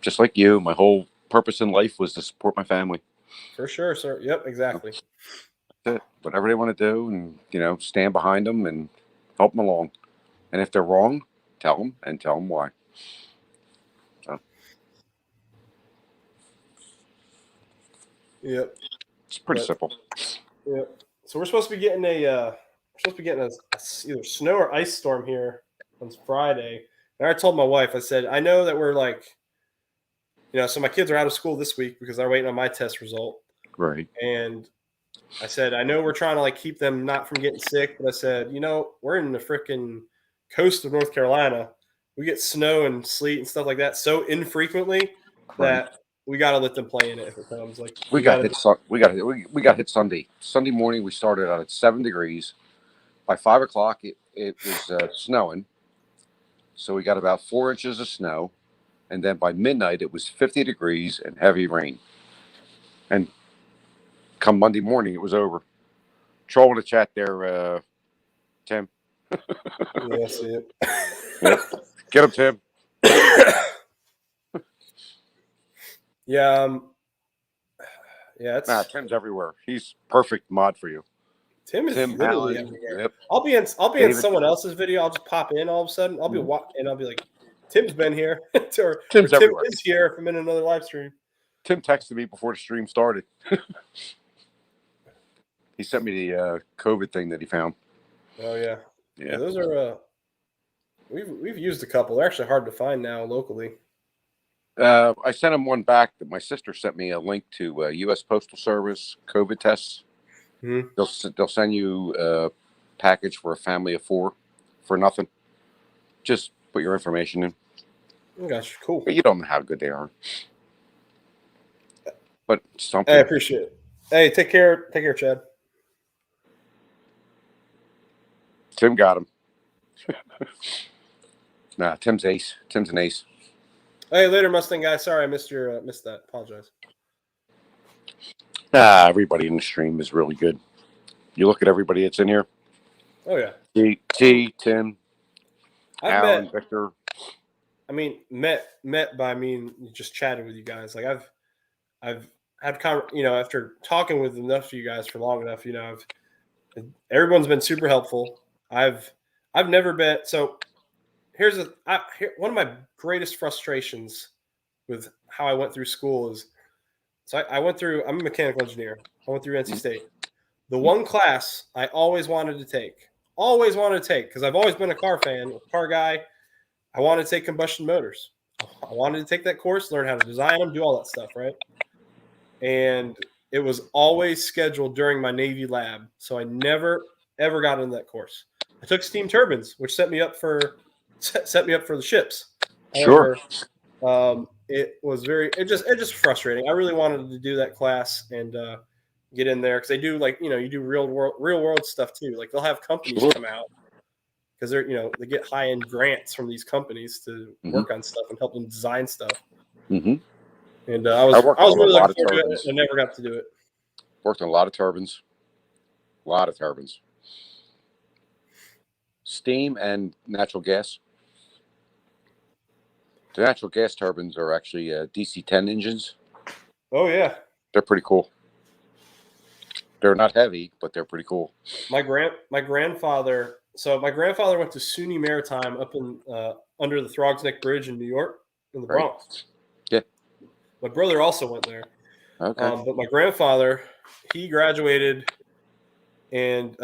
Just like you, my whole purpose in life was to support my family. For sure, sir. Yep, exactly. That's it. Whatever they want to do, and stand behind them and help them along. And if they're wrong, tell them, and tell them why. So. Yep. It's pretty simple. Yep. So we're supposed to be getting a either snow or ice storm here on Friday. And I told my wife, I said, I know that we're like so my kids are out of school this week because they're waiting on my test result. Right. And I said, I know we're trying to like keep them not from getting sick, but I said, we're in the freaking coast of North Carolina. We get snow and sleet and stuff like that so infrequently that we got to let them play in it if it comes. Like we got hit Sunday. Sunday morning we started out at 7 degrees. By 5 o'clock it was snowing. So we got about 4 inches of snow, and then by midnight it was 50 degrees and heavy rain. And come Monday morning it was over. Trolling the chat there, Tim. Yeah, I see it. Yep. Get him, Tim. Yeah. It's Tim's everywhere. He's perfect mod for you. Tim is literally Allen, everywhere. yep. I'll be in someone else's video. I'll just pop in all of a sudden. I'll be and I'll be like, Tim's been here, or Tim's Tim everywhere. is here if I'm in another live stream. Tim texted me before the stream started. He sent me the COVID thing that he found. Oh yeah. Those are we've used a couple. They're actually hard to find now locally. I sent him one back that my sister sent me a link to U.S. Postal Service COVID tests. Mm-hmm. They'll send you a package for a family of 4 for nothing. Just put your information in. Oh, gosh, cool. But you don't know how good they are. But something. I appreciate it. Hey, take care. Take care, Chad. Tim got him. Nah, Tim's ace. Tim's an ace. Hey, later, Mustang guy. Sorry, I missed that. Apologize. Everybody in the stream is really good. You look at everybody that's in here. Oh yeah. T, Tim, Alan, Victor. I mean, met by just chatted with you guys. Like I've had after talking with enough of you guys for long enough, everyone's been super helpful. I've never been so. Here's one of my greatest frustrations with how I went through school is. So I'm a mechanical engineer. I went through NC State. The one class I always wanted to take, because I've always been a car fan, a car guy. I wanted to take combustion motors. I wanted to take that course, learn how to design them, do all that stuff, right? And it was always scheduled during my Navy lab, so I never ever got into that course. I took steam turbines, which set me up for the ships. Sure. It was just frustrating. I really wanted to do that class and get in there because they do you do real world stuff too. Like they'll have companies come out because they're they get high end grants from these companies to work on stuff and help them design stuff. Mm-hmm. And I was really looking forward to it. I never got to do it. Worked on a lot of turbines. Steam and natural gas. The natural gas turbines are actually DC-10 engines. Oh yeah, they're pretty cool. They're not heavy, but they're pretty cool. My grandfather went to SUNY Maritime up in under the Throgs Neck Bridge in New York, in the Bronx. Yeah. My brother also went there. Okay. But my grandfather, he graduated, and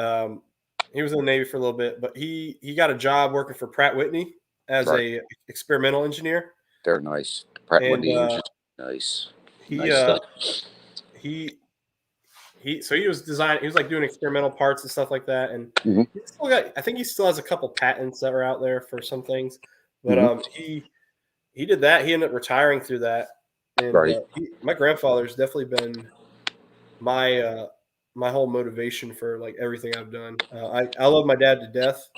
he was in the Navy for a little bit, but he got a job working for Pratt Whitney as a experimental engineer. They're nice. Pratt Whitney engines, nice. So he was designing. He was like doing experimental parts and stuff like that, and I think he still has a couple patents that are out there for some things. But he did that. He ended up retiring through that. And my grandfather's definitely been my whole motivation for like everything I've done. I love my dad to death.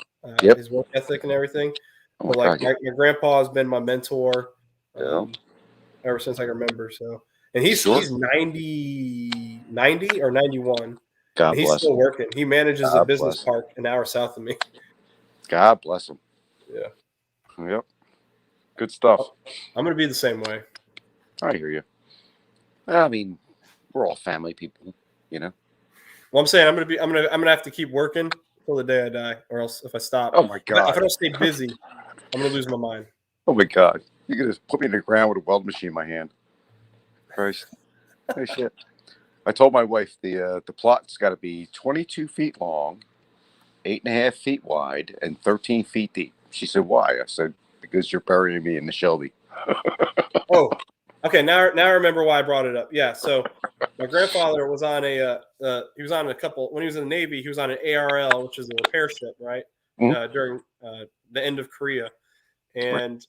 His work ethic and everything. But like my grandpa has been my mentor ever since I can remember. So. And he's 90 or 91. God and he's bless still him. Working. He manages a business park an hour south of me. God bless him. Yeah. Yep. Good stuff. I'm gonna be the same way. I hear you. I mean, we're all family people, Well, I'm saying I'm gonna have to keep working until the day I die, or else if I stop. Oh my God. If I don't stay busy, I'm gonna lose my mind. Oh my God. You can just put me in the ground with a weld machine in my hand. Christ. Hey, shit. I told my wife the plot's got to be 22 feet long, 8.5 feet wide, and 13 feet deep. She said, "Why?" I said, "Because you're burying me in the Shelby." Okay, now I remember why I brought it up. Yeah, so my grandfather was on he was on a couple when he was in the Navy. He was on an ARL, which is a repair ship, right? Mhm. During the end of Korea, Right. and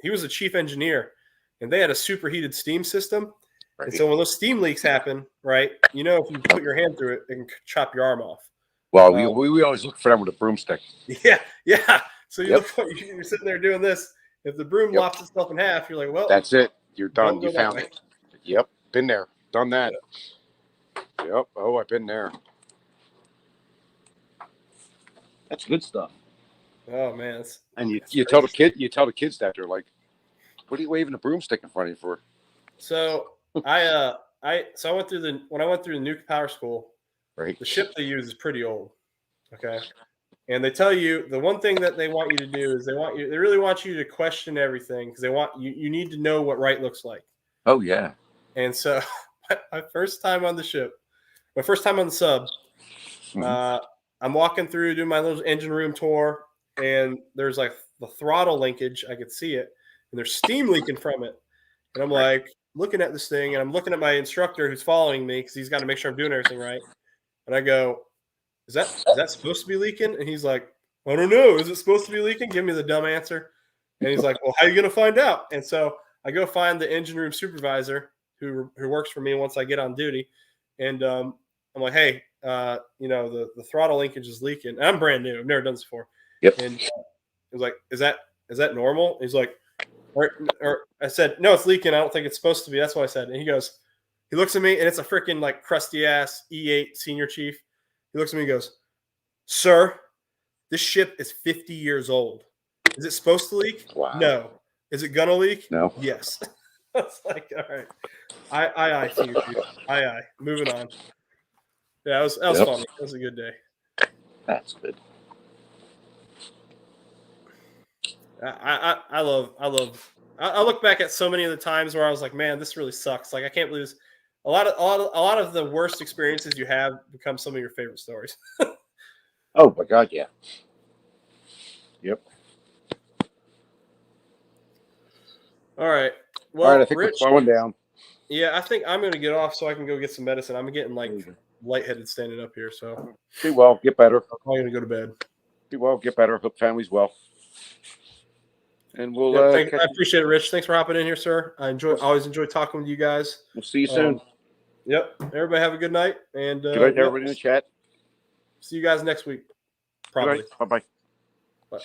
he was a chief engineer, and they had a superheated steam system. And Right. so when those steam leaks happen, right, if you put your hand through it, it can chop your arm off. Well, Um, we always look for them with a broomstick. yeah, yeah. So Yep. you're sitting there doing this. If the broom Yep. lops itself in half, you're like, well, That's it. You're done. don't You go that found way. it. Yep. Been there. Done that. Yeah. Yep. Oh, I've been there. That's good stuff. Oh man, And you crazy. tell the kids that they're like, what are you waving a broomstick in front of you for? So I went through when I went through the nuke power school. Right. The ship they use is pretty old. Okay. And they tell you the one thing that they want you to do is they really want you to question everything because they want you need to know what right looks like. Oh yeah. And so my first time on the ship, my first time on the sub, I'm walking through doing my little engine room tour, and there's like the throttle linkage. I could see it, and there's steam leaking from it. And I'm like looking at this thing, and I'm looking at my instructor who's following me because he's got to make sure I'm doing everything right. And I go, is that supposed to be leaking? And he's like, I don't know. Is it supposed to be leaking? Give me the dumb answer. And he's like, well, how are you going to find out? And so I go find the engine room supervisor who works for me once I get on duty. And I'm like, hey, the throttle linkage is leaking. And I'm brand new. I've never done this before. Yep. And he was like, is that normal? He's like, or I said, no, it's leaking. I don't think it's supposed to be. That's what I said. And he looks at me, and it's a freaking like crusty ass E8 senior chief. He looks at me and goes, sir, this ship is 50 years old. Is it supposed to leak? Wow. No. Is it gonna leak? No. Yes. I was like, all right. Aye, senior chief. Aye. Moving on. Yeah, that was funny. It was a good day. That's good. I look back at so many of the times where I was like, man, this really sucks. Like I can't believe this. A lot of the worst experiences you have become some of your favorite stories. Oh my God, yeah. Yep. All right. Well, All right, I think Rich, we're slowing down. Yeah, I think I'm going to get off so I can go get some medicine. I'm getting like lightheaded standing up here, so Be well, get better. I'm probably going to go to bed. Be well, get better. Hope family's well. And we'll. I appreciate it, Rich. Thanks for hopping in here, sir. Always enjoy talking with you guys. We'll see you soon. Yep. Everybody have a good night. And good night to everybody in the chat. See you guys next week. Probably. Bye-bye. Bye.